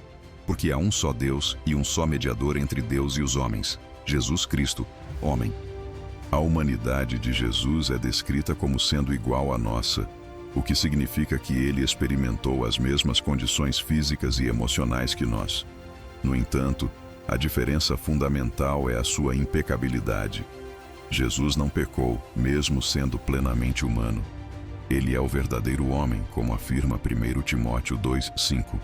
Porque há um só Deus e um só mediador entre Deus e os homens, Jesus Cristo, homem. A humanidade de Jesus é descrita como sendo igual à nossa, o que significa que ele experimentou as mesmas condições físicas e emocionais que nós. No entanto, a diferença fundamental é a sua impecabilidade. Jesus não pecou, mesmo sendo plenamente humano. Ele é o verdadeiro homem, como afirma 1 Timóteo 2:5,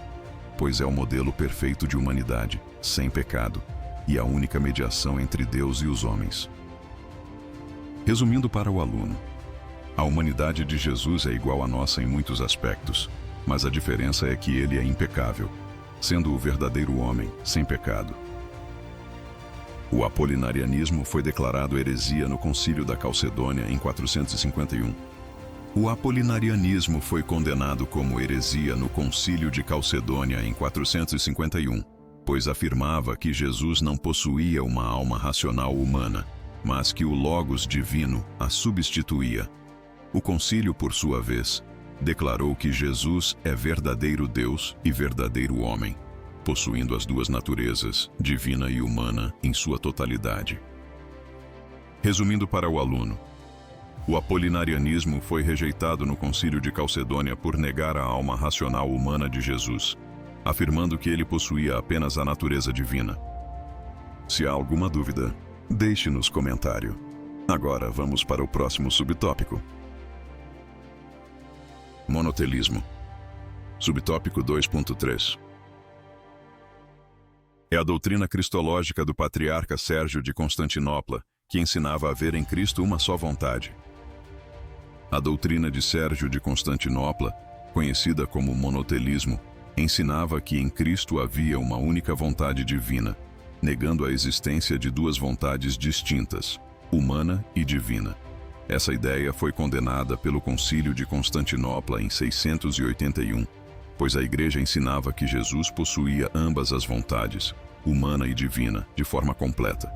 pois é o modelo perfeito de humanidade, sem pecado, e a única mediação entre Deus e os homens. Resumindo para o aluno, a humanidade de Jesus é igual à nossa em muitos aspectos, mas a diferença é que ele é impecável, sendo o verdadeiro homem, sem pecado. O apolinarianismo foi declarado heresia no Concílio da Calcedônia em 451. O apolinarianismo foi condenado como heresia no Concílio de Calcedônia em 451, pois afirmava que Jesus não possuía uma alma racional humana, mas que o Logos divino a substituía. O concílio, por sua vez, declarou que Jesus é verdadeiro Deus e verdadeiro homem, possuindo as duas naturezas, divina e humana, em sua totalidade. Resumindo para o aluno, o apolinarianismo foi rejeitado no Concílio de Calcedônia por negar a alma racional humana de Jesus, afirmando que ele possuía apenas a natureza divina. Se há alguma dúvida, deixe nos comentários. Agora vamos para o próximo subtópico. Monotelismo. Subtópico 2.3. É a doutrina cristológica do patriarca Sérgio de Constantinopla, que ensinava a ver em Cristo uma só vontade. A doutrina de Sérgio de Constantinopla, conhecida como monotelismo, ensinava que em Cristo havia uma única vontade divina, negando a existência de duas vontades distintas, humana e divina. Essa ideia foi condenada pelo Concílio de Constantinopla em 681, pois a Igreja ensinava que Jesus possuía ambas as vontades, humana e divina, de forma completa.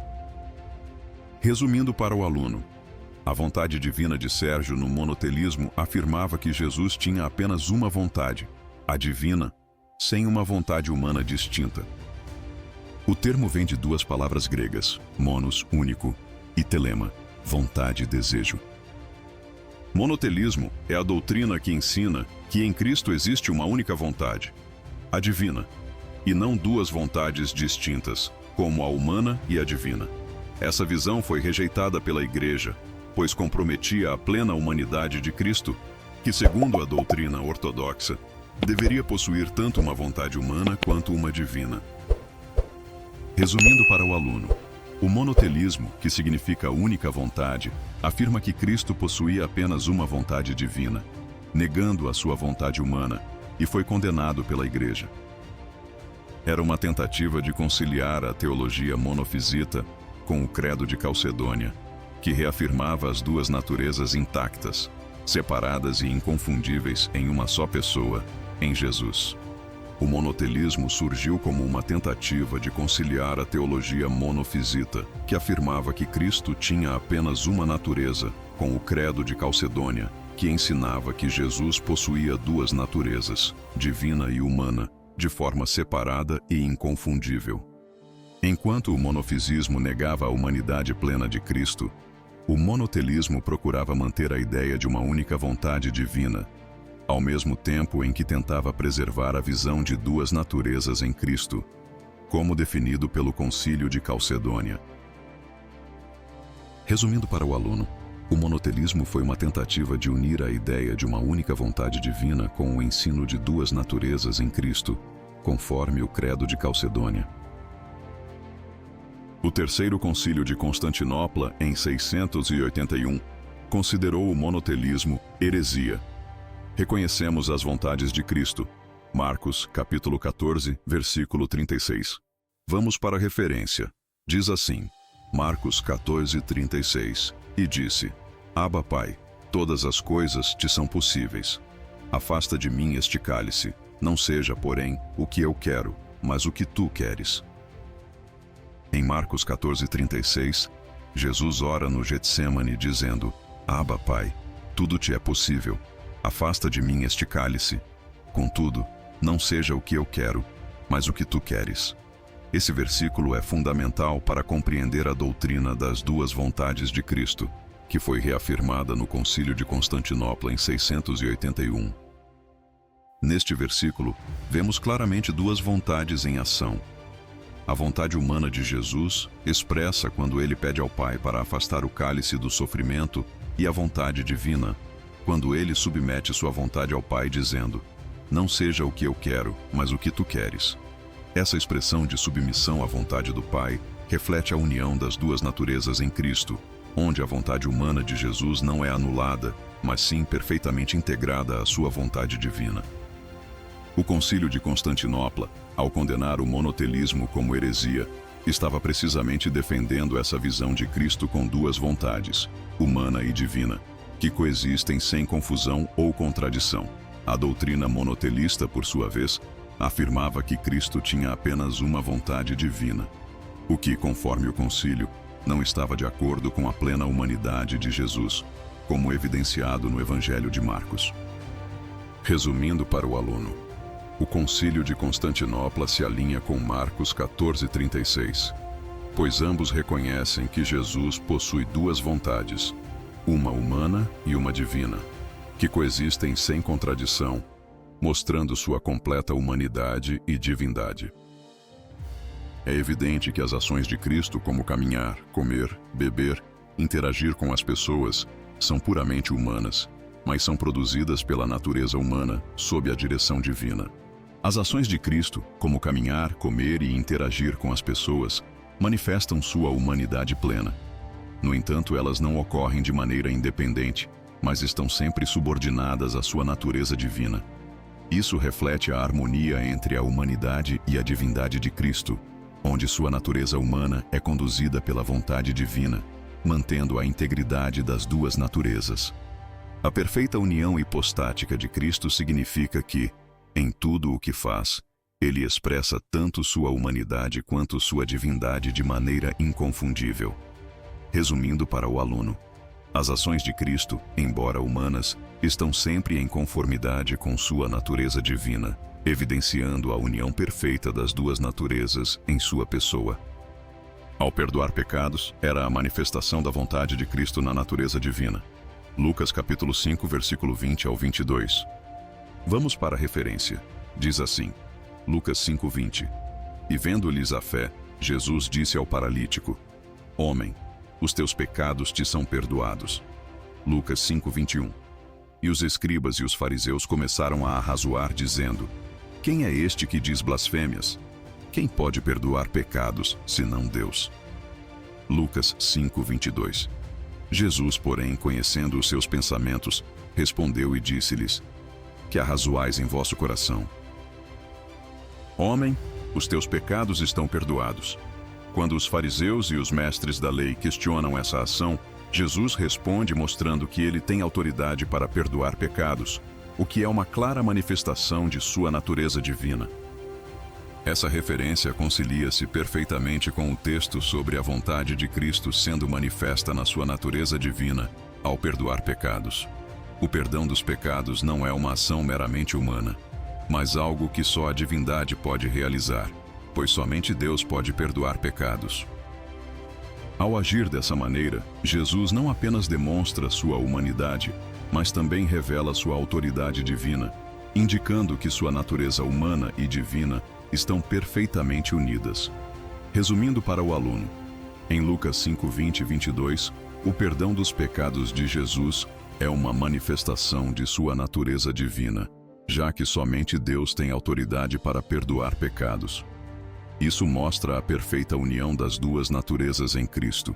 Resumindo para o aluno, a vontade divina de Sérgio no monotelismo afirmava que Jesus tinha apenas uma vontade, a divina, sem uma vontade humana distinta. O termo vem de duas palavras gregas, monos, único, e telema, vontade e desejo. Monotelismo é a doutrina que ensina que em Cristo existe uma única vontade, a divina, e não duas vontades distintas, como a humana e a divina. Essa visão foi rejeitada pela Igreja, pois comprometia a plena humanidade de Cristo, que, segundo a doutrina ortodoxa, deveria possuir tanto uma vontade humana quanto uma divina. Resumindo para o aluno, o monotelismo, que significa única vontade, afirma que Cristo possuía apenas uma vontade divina, negando a sua vontade humana, e foi condenado pela Igreja. Era uma tentativa de conciliar a teologia monofisita com o credo de Calcedônia, que reafirmava as duas naturezas intactas, separadas e inconfundíveis em uma só pessoa, em Jesus. O monotelismo surgiu como uma tentativa de conciliar a teologia monofisita, que afirmava que Cristo tinha apenas uma natureza, com o credo de Calcedônia, que ensinava que Jesus possuía duas naturezas, divina e humana, de forma separada e inconfundível. Enquanto o monofisismo negava a humanidade plena de Cristo, o monotelismo procurava manter a ideia de uma única vontade divina, ao mesmo tempo em que tentava preservar a visão de duas naturezas em Cristo, como definido pelo Concílio de Calcedônia. Resumindo para o aluno, o monotelismo foi uma tentativa de unir a ideia de uma única vontade divina com o ensino de duas naturezas em Cristo, conforme o credo de Calcedônia. O Terceiro Concílio de Constantinopla, em 681, considerou o monotelismo heresia. Reconhecemos as vontades de Cristo. Marcos, capítulo 14, versículo 36. Vamos para a referência. Diz assim, Marcos 14, 36. E disse, Abba, Pai, todas as coisas te são possíveis. Afasta de mim este cálice. Não seja, porém, o que eu quero, mas o que tu queres. Em Marcos 14, 36, Jesus ora no Getsêmani dizendo, Abba, Pai, tudo te é possível. Afasta de mim este cálice. Contudo, não seja o que eu quero, mas o que tu queres. Esse versículo é fundamental para compreender a doutrina das duas vontades de Cristo, que foi reafirmada no Concílio de Constantinopla em 681. Neste versículo, vemos claramente duas vontades em ação. A vontade humana de Jesus, expressa quando ele pede ao Pai para afastar o cálice do sofrimento, e a vontade divina, quando ele submete sua vontade ao Pai dizendo, não seja o que eu quero, mas o que tu queres. Essa expressão de submissão à vontade do Pai reflete a união das duas naturezas em Cristo, onde a vontade humana de Jesus não é anulada, mas sim perfeitamente integrada à sua vontade divina. O Concílio de Constantinopla, ao condenar o monotelismo como heresia, estava precisamente defendendo essa visão de Cristo com duas vontades, humana e divina, que coexistem sem confusão ou contradição. A doutrina monotelista, por sua vez, afirmava que Cristo tinha apenas uma vontade divina, o que, conforme o concílio, não estava de acordo com a plena humanidade de Jesus, como evidenciado no Evangelho de Marcos. Resumindo para o aluno, o Concílio de Constantinopla se alinha com Marcos 14:36, pois ambos reconhecem que Jesus possui duas vontades, uma humana e uma divina, que coexistem sem contradição, mostrando sua completa humanidade e divindade. É evidente que as ações de Cristo, como caminhar, comer, beber, interagir com as pessoas, são puramente humanas, mas são produzidas pela natureza humana sob a direção divina. As ações de Cristo, como caminhar, comer e interagir com as pessoas, manifestam sua humanidade plena. No entanto, elas não ocorrem de maneira independente, mas estão sempre subordinadas à sua natureza divina. Isso reflete a harmonia entre a humanidade e a divindade de Cristo, onde sua natureza humana é conduzida pela vontade divina, mantendo a integridade das duas naturezas. A perfeita união hipostática de Cristo significa que, em tudo o que faz, ele expressa tanto sua humanidade quanto sua divindade de maneira inconfundível. Resumindo para o aluno, as ações de Cristo, embora humanas, estão sempre em conformidade com sua natureza divina, evidenciando a união perfeita das duas naturezas em sua pessoa. Ao perdoar pecados, era a manifestação da vontade de Cristo na natureza divina. Lucas capítulo 5, versículo 20 ao 22. Vamos para a referência. Diz assim, Lucas 5:20. E vendo-lhes a fé, Jesus disse ao paralítico: Homem, os teus pecados te são perdoados. Lucas 5:21. E os escribas e os fariseus começaram a arrazoar, dizendo: Quem é este que diz blasfêmias? Quem pode perdoar pecados, senão Deus? Lucas 5:22. Jesus, porém, conhecendo os seus pensamentos, respondeu e disse-lhes: Que arrazoais em vosso coração? Homem, os teus pecados estão perdoados. Quando os fariseus e os mestres da lei questionam essa ação, Jesus responde mostrando que ele tem autoridade para perdoar pecados, o que é uma clara manifestação de sua natureza divina. Essa referência concilia-se perfeitamente com o texto sobre a vontade de Cristo sendo manifesta na sua natureza divina ao perdoar pecados. O perdão dos pecados não é uma ação meramente humana, mas algo que só a divindade pode realizar, pois somente Deus pode perdoar pecados. Ao agir dessa maneira, Jesus não apenas demonstra sua humanidade, mas também revela sua autoridade divina, indicando que sua natureza humana e divina estão perfeitamente unidas. Resumindo para o aluno, em Lucas 5:20 e 22, o perdão dos pecados de Jesus é uma manifestação de sua natureza divina, já que somente Deus tem autoridade para perdoar pecados. Isso mostra a perfeita união das duas naturezas em Cristo.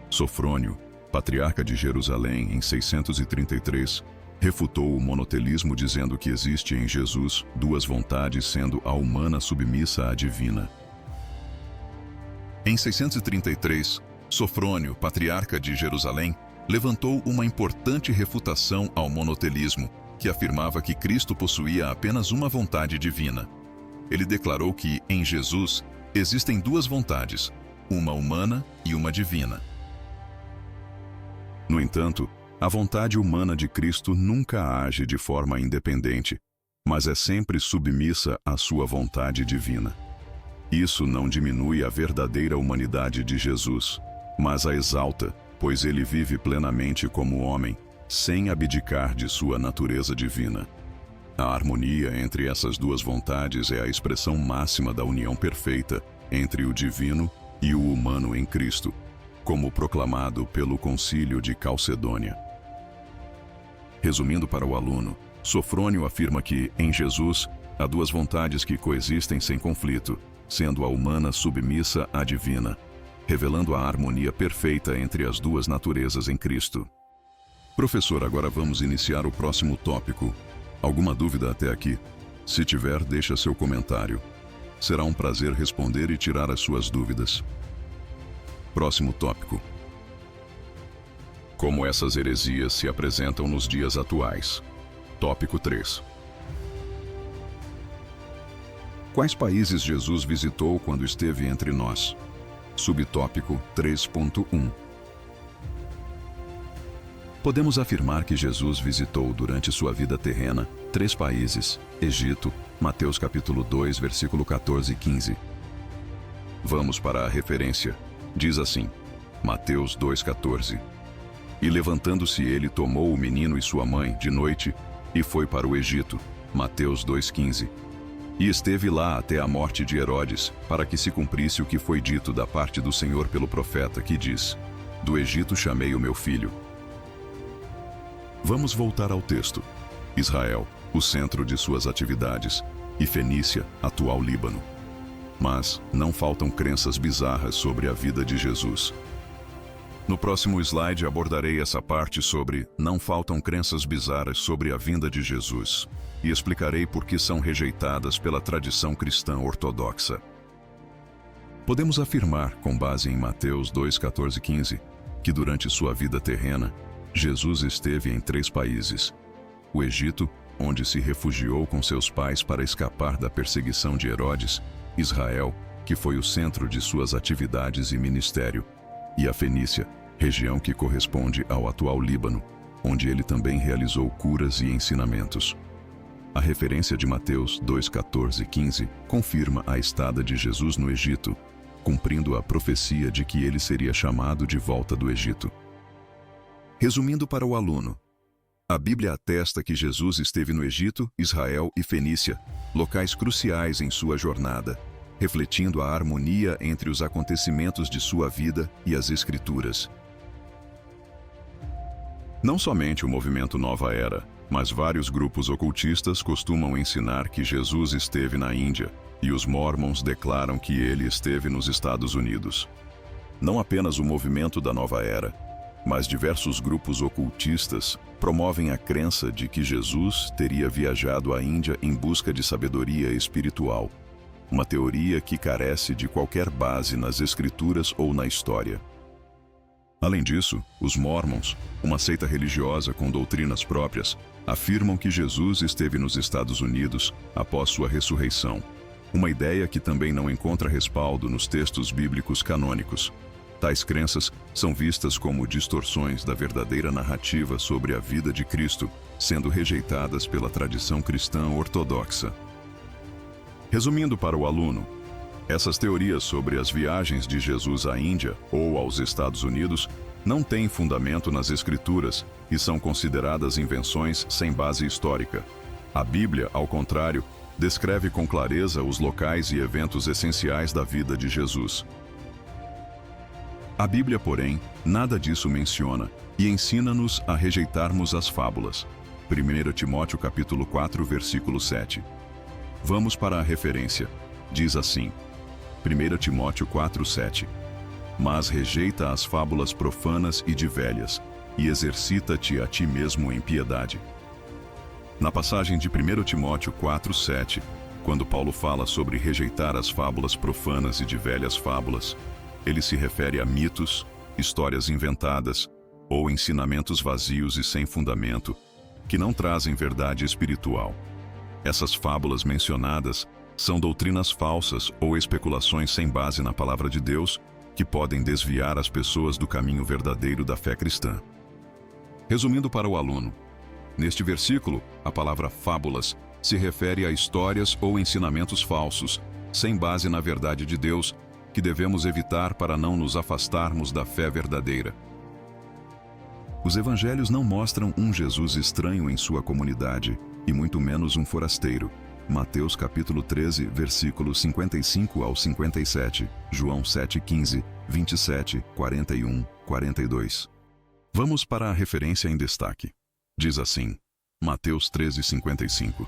Sofrônio, patriarca de Jerusalém em 633, refutou o monotelismo dizendo que existe em Jesus duas vontades, sendo a humana submissa à divina. Em 633, Sofrônio, patriarca de Jerusalém, levantou uma importante refutação ao monotelismo, que afirmava que Cristo possuía apenas uma vontade divina. Ele declarou que, em Jesus, existem duas vontades, uma humana e uma divina. No entanto, a vontade humana de Cristo nunca age de forma independente, mas é sempre submissa à sua vontade divina. Isso não diminui a verdadeira humanidade de Jesus, mas a exalta, pois ele vive plenamente como homem, sem abdicar de sua natureza divina. A harmonia entre essas duas vontades é a expressão máxima da união perfeita entre o divino e o humano em Cristo, como proclamado pelo Concílio de Calcedônia. Resumindo para o aluno, Sofrônio afirma que, em Jesus, há duas vontades que coexistem sem conflito, sendo a humana submissa à divina, revelando a harmonia perfeita entre as duas naturezas em Cristo. Professor, agora vamos iniciar o próximo tópico. Alguma dúvida até aqui? Se tiver, deixa seu comentário. será um prazer responder e tirar as suas dúvidas. Próximo tópico. Como essas heresias se apresentam nos dias atuais. Tópico 3. Quais países Jesus visitou quando esteve entre nós? Subtópico 3.1. Podemos afirmar que Jesus visitou durante sua vida terrena 3 países: Egito, Mateus capítulo 2, versículo 14 e 15. Vamos para a referência. Diz assim, Mateus 2,14. E levantando-se ele, tomou o menino e sua mãe de noite e foi para o Egito. Mateus 2,15. E esteve lá até a morte de Herodes, para que se cumprisse o que foi dito da parte do Senhor pelo profeta, que diz: Do Egito chamei o meu filho. Vamos voltar ao texto. Israel, o centro de suas atividades, e Fenícia, atual Líbano. Mas não faltam crenças bizarras sobre a vida de Jesus. No próximo slide abordarei essa parte sobre não faltam crenças bizarras sobre a vinda de Jesus e explicarei por que são rejeitadas pela tradição cristã ortodoxa. Podemos afirmar, com base em Mateus 2,14 e 15, que durante sua vida terrena, Jesus esteve em 3 países: o Egito, onde se refugiou com seus pais para escapar da perseguição de Herodes; Israel, que foi o centro de suas atividades e ministério; e a Fenícia, região que corresponde ao atual Líbano, onde ele também realizou curas e ensinamentos. A referência de Mateus 2,14 e 15 confirma a estada de Jesus no Egito, cumprindo a profecia de que ele seria chamado de volta do Egito. Resumindo para o aluno, a Bíblia atesta que Jesus esteve no Egito, Israel e Fenícia, locais cruciais em sua jornada, refletindo a harmonia entre os acontecimentos de sua vida e as Escrituras. Não somente o movimento Nova Era, mas vários grupos ocultistas costumam ensinar que Jesus esteve na Índia, e os Mormons declaram que ele esteve nos Estados Unidos. Não apenas o movimento da Nova Era, mas diversos grupos ocultistas promovem a crença de que Jesus teria viajado à Índia em busca de sabedoria espiritual, uma teoria que carece de qualquer base nas Escrituras ou na história. Além disso, os Mormons, uma seita religiosa com doutrinas próprias, afirmam que Jesus esteve nos Estados Unidos após sua ressurreição, uma ideia que também não encontra respaldo nos textos bíblicos canônicos. Tais crenças são vistas como distorções da verdadeira narrativa sobre a vida de Cristo, sendo rejeitadas pela tradição cristã ortodoxa. Resumindo para o aluno, essas teorias sobre as viagens de Jesus à Índia ou aos Estados Unidos não têm fundamento nas Escrituras e são consideradas invenções sem base histórica. A Bíblia, ao contrário, descreve com clareza os locais e eventos essenciais da vida de Jesus. A Bíblia, porém, nada disso menciona e ensina-nos a rejeitarmos as fábulas. 1 Timóteo capítulo 4, versículo 7. Vamos para a referência. Diz assim, 1 Timóteo 4, 7. Mas rejeita as fábulas profanas e de velhas, e exercita-te a ti mesmo em piedade. Na passagem de 1 Timóteo 4, 7, quando Paulo fala sobre rejeitar as fábulas profanas e de velhas fábulas, ele se refere a mitos, histórias inventadas ou ensinamentos vazios e sem fundamento, que não trazem verdade espiritual. Essas fábulas mencionadas são doutrinas falsas ou especulações sem base na palavra de Deus, que podem desviar as pessoas do caminho verdadeiro da fé cristã. Resumindo para o aluno, neste versículo, a palavra fábulas se refere a histórias ou ensinamentos falsos, sem base na verdade de Deus, que devemos evitar para não nos afastarmos da fé verdadeira. Os evangelhos não mostram um Jesus estranho em sua comunidade, e muito menos um forasteiro. Mateus capítulo 13, versículos 55 ao 57, João 7,15, 27, 41, 42. Vamos para a referência em destaque. Diz assim, Mateus 13, 55.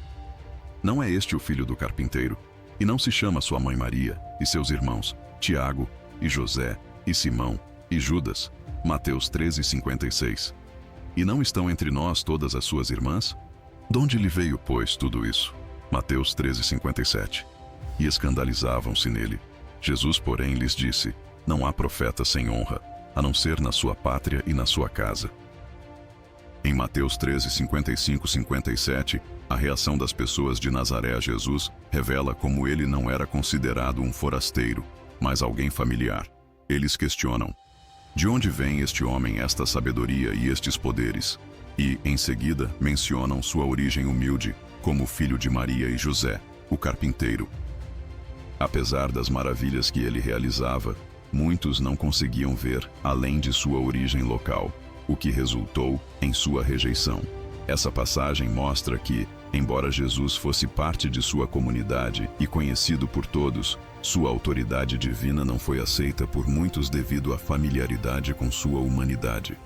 Não é este o filho do carpinteiro? E não se chama sua mãe Maria, e seus irmãos, Tiago, e José, e Simão, e Judas? Mateus 13, 56. E não estão entre nós todas as suas irmãs? De onde lhe veio, pois, tudo isso? Mateus 13, 57. e escandalizavam-se nele. Jesus, porém, lhes disse: Não há profeta sem honra, a não ser na sua pátria e na sua casa. Em Mateus 13, 55-57, a reação das pessoas de Nazaré a Jesus revela como ele não era considerado um forasteiro, mas alguém familiar. Eles questionam: de onde vem este homem esta sabedoria e estes poderes? E, em seguida, mencionam sua origem humilde, como filho de Maria e José, o carpinteiro. Apesar das maravilhas que ele realizava, muitos não conseguiam ver além de sua origem local, o que resultou em sua rejeição. Essa passagem mostra que, embora Jesus fosse parte de sua comunidade e conhecido por todos, sua autoridade divina não foi aceita por muitos devido à familiaridade com sua humanidade.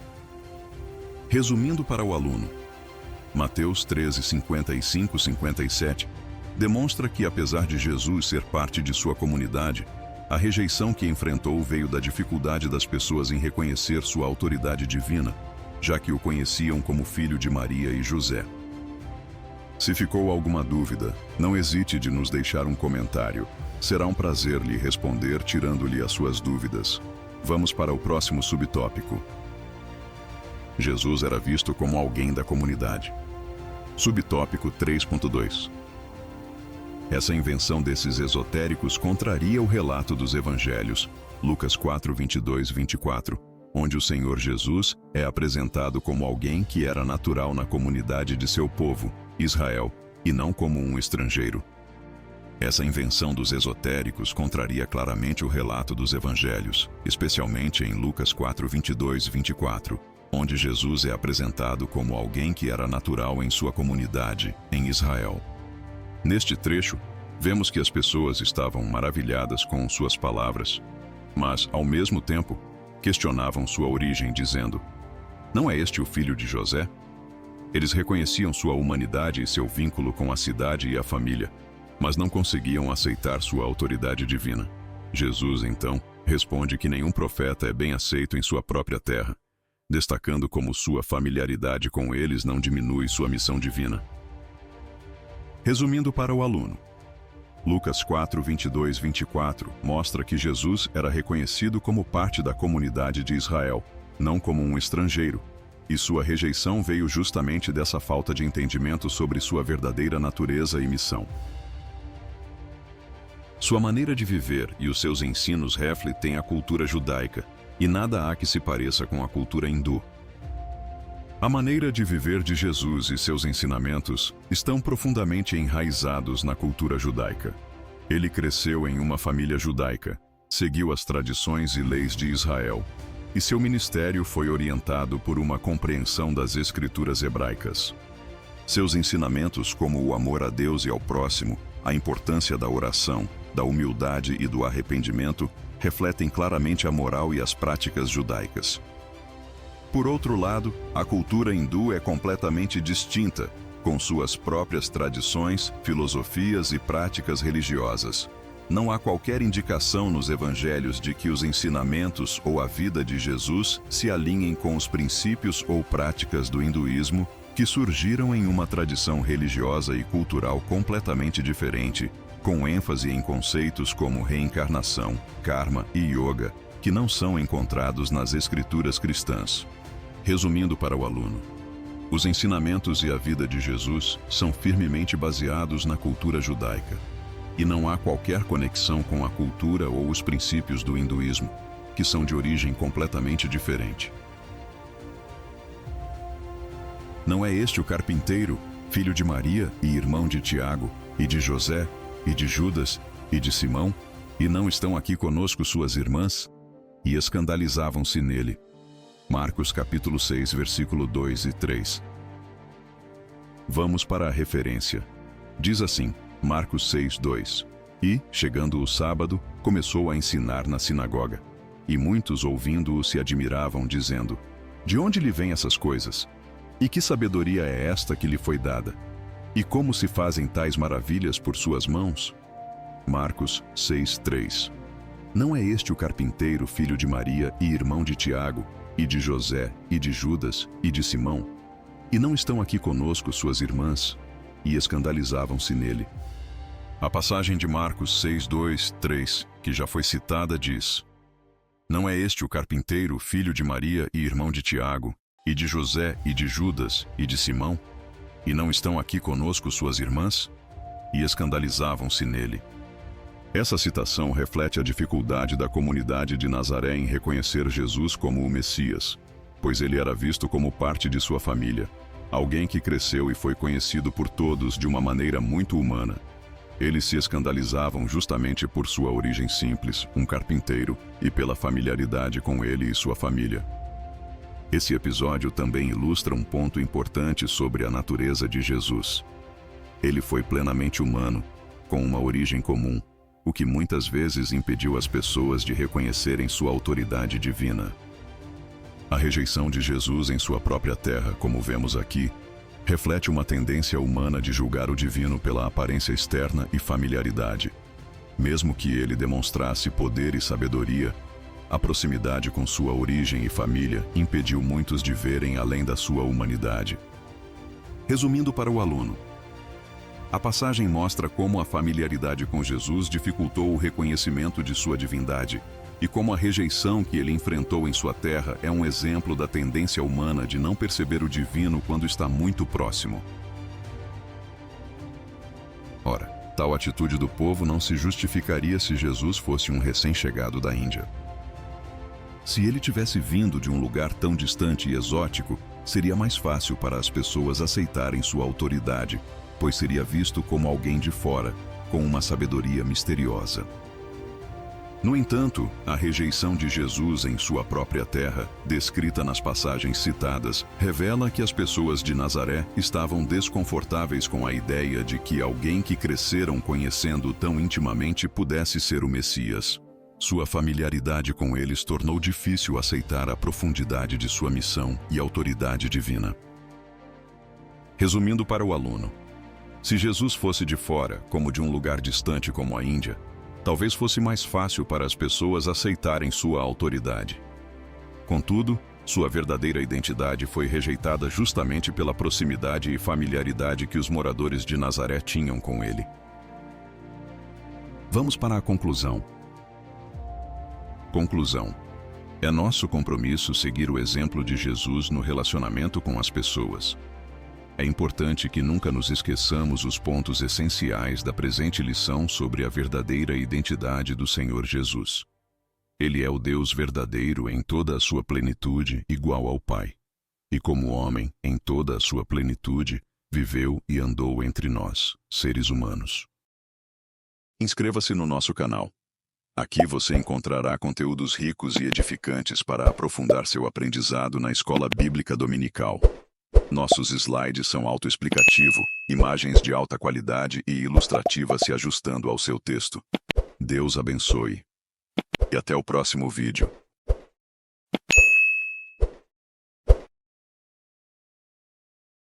Resumindo para o aluno, Mateus 13, 55-57 demonstra que, apesar de Jesus ser parte de sua comunidade, a rejeição que enfrentou veio da dificuldade das pessoas em reconhecer sua autoridade divina, já que o conheciam como filho de Maria e José. Se ficou alguma dúvida, não hesite de nos deixar um comentário. Será um prazer lhe responder tirando-lhe as suas dúvidas. Vamos para o próximo subtópico. Jesus era visto como alguém da comunidade. Subtópico 3.2. Essa invenção desses esotéricos contraria o relato dos evangelhos, Lucas 4, 22-24, onde o Senhor Jesus é apresentado como alguém que era natural na comunidade de seu povo, Israel, e não como um estrangeiro. Essa invenção dos esotéricos contraria claramente o relato dos evangelhos, especialmente em Lucas 4, 22-24, onde Jesus é apresentado como alguém que era natural em sua comunidade, em Israel. Neste trecho, vemos que as pessoas estavam maravilhadas com suas palavras, mas, ao mesmo tempo, questionavam sua origem, dizendo: Não é este o filho de José? Eles reconheciam sua humanidade e seu vínculo com a cidade e a família, mas não conseguiam aceitar sua autoridade divina. Jesus, então, responde que nenhum profeta é bem aceito em sua própria terra, destacando como sua familiaridade com eles não diminui sua missão divina. Resumindo para o aluno, Lucas 4, 22-24 mostra que Jesus era reconhecido como parte da comunidade de Israel, não como um estrangeiro, e sua rejeição veio justamente dessa falta de entendimento sobre sua verdadeira natureza e missão. Sua maneira de viver e os seus ensinos refletem a cultura judaica, e nada há que se pareça com a cultura hindu. A maneira de viver de Jesus e seus ensinamentos estão profundamente enraizados na cultura judaica. Ele cresceu em uma família judaica, seguiu as tradições e leis de Israel, e seu ministério foi orientado por uma compreensão das escrituras hebraicas. Seus ensinamentos, como o amor a Deus e ao próximo, a importância da oração, da humildade e do arrependimento, refletem claramente a moral e as práticas judaicas. Por outro lado, a cultura hindu é completamente distinta, com suas próprias tradições, filosofias e práticas religiosas. Não há qualquer indicação nos evangelhos de que os ensinamentos ou a vida de Jesus se alinhem com os princípios ou práticas do hinduísmo, que surgiram em uma tradição religiosa e cultural completamente diferente, com ênfase em conceitos como reencarnação, karma e yoga, que não são encontrados nas escrituras cristãs. Resumindo para o aluno, os ensinamentos e a vida de Jesus são firmemente baseados na cultura judaica, e não há qualquer conexão com a cultura ou os princípios do hinduísmo, que são de origem completamente diferente. Não é este o carpinteiro, filho de Maria e irmão de Tiago, e de José, e de Judas, e de Simão, e não estão aqui conosco suas irmãs? E escandalizavam-se nele. Marcos capítulo 6, versículo 2 e 3. Vamos para a referência. Diz assim, Marcos 6, 2. E, chegando o sábado, começou a ensinar na sinagoga. E muitos ouvindo-o se admiravam, dizendo: De onde lhe vêm essas coisas? E que sabedoria é esta que lhe foi dada? E como se fazem tais maravilhas por suas mãos? Marcos 6, 3. Não é este o carpinteiro, filho de Maria e irmão de Tiago, e de José, e de Judas, e de Simão? E não estão aqui conosco suas irmãs? E escandalizavam-se nele. A passagem de Marcos 6:2-3, que já foi citada, diz: Não é este o carpinteiro, filho de Maria e irmão de Tiago, e de José, e de Judas, e de Simão? E não estão aqui conosco suas irmãs? E escandalizavam-se nele. Essa citação reflete a dificuldade da comunidade de Nazaré em reconhecer Jesus como o Messias, pois ele era visto como parte de sua família, alguém que cresceu e foi conhecido por todos de uma maneira muito humana. Eles se escandalizavam justamente por sua origem simples, um carpinteiro, e pela familiaridade com ele e sua família. Esse episódio também ilustra um ponto importante sobre a natureza de Jesus. Ele foi plenamente humano, com uma origem comum, o que muitas vezes impediu as pessoas de reconhecerem sua autoridade divina. A rejeição de Jesus em sua própria terra, como vemos aqui, reflete uma tendência humana de julgar o divino pela aparência externa e familiaridade. Mesmo que ele demonstrasse poder e sabedoria, a proximidade com sua origem e família impediu muitos de verem além da sua humanidade. Resumindo para o aluno, a passagem mostra como a familiaridade com Jesus dificultou o reconhecimento de sua divindade e como a rejeição que ele enfrentou em sua terra é um exemplo da tendência humana de não perceber o divino quando está muito próximo. Ora, tal atitude do povo não se justificaria se Jesus fosse um recém-chegado da Índia. Se ele tivesse vindo de um lugar tão distante e exótico, seria mais fácil para as pessoas aceitarem sua autoridade, pois seria visto como alguém de fora, com uma sabedoria misteriosa. No entanto, a rejeição de Jesus em sua própria terra, descrita nas passagens citadas, revela que as pessoas de Nazaré estavam desconfortáveis com a ideia de que alguém que cresceram conhecendo tão intimamente pudesse ser o Messias. Sua familiaridade com eles tornou difícil aceitar a profundidade de sua missão e autoridade divina. Resumindo para o aluno, se Jesus fosse de fora, como de um lugar distante como a Índia, talvez fosse mais fácil para as pessoas aceitarem sua autoridade. Contudo, sua verdadeira identidade foi rejeitada justamente pela proximidade e familiaridade que os moradores de Nazaré tinham com ele. Vamos para a conclusão. Conclusão. É nosso compromisso seguir o exemplo de Jesus no relacionamento com as pessoas. É importante que nunca nos esqueçamos os pontos essenciais da presente lição sobre a verdadeira identidade do Senhor Jesus. Ele é o Deus verdadeiro em toda a sua plenitude, igual ao Pai. E como homem, em toda a sua plenitude, viveu e andou entre nós, seres humanos. Inscreva-se no nosso canal. Aqui você encontrará conteúdos ricos e edificantes para aprofundar seu aprendizado na Escola Bíblica Dominical. Nossos slides são autoexplicativo, imagens de alta qualidade e ilustrativas se ajustando ao seu texto. Deus abençoe. E até o próximo vídeo.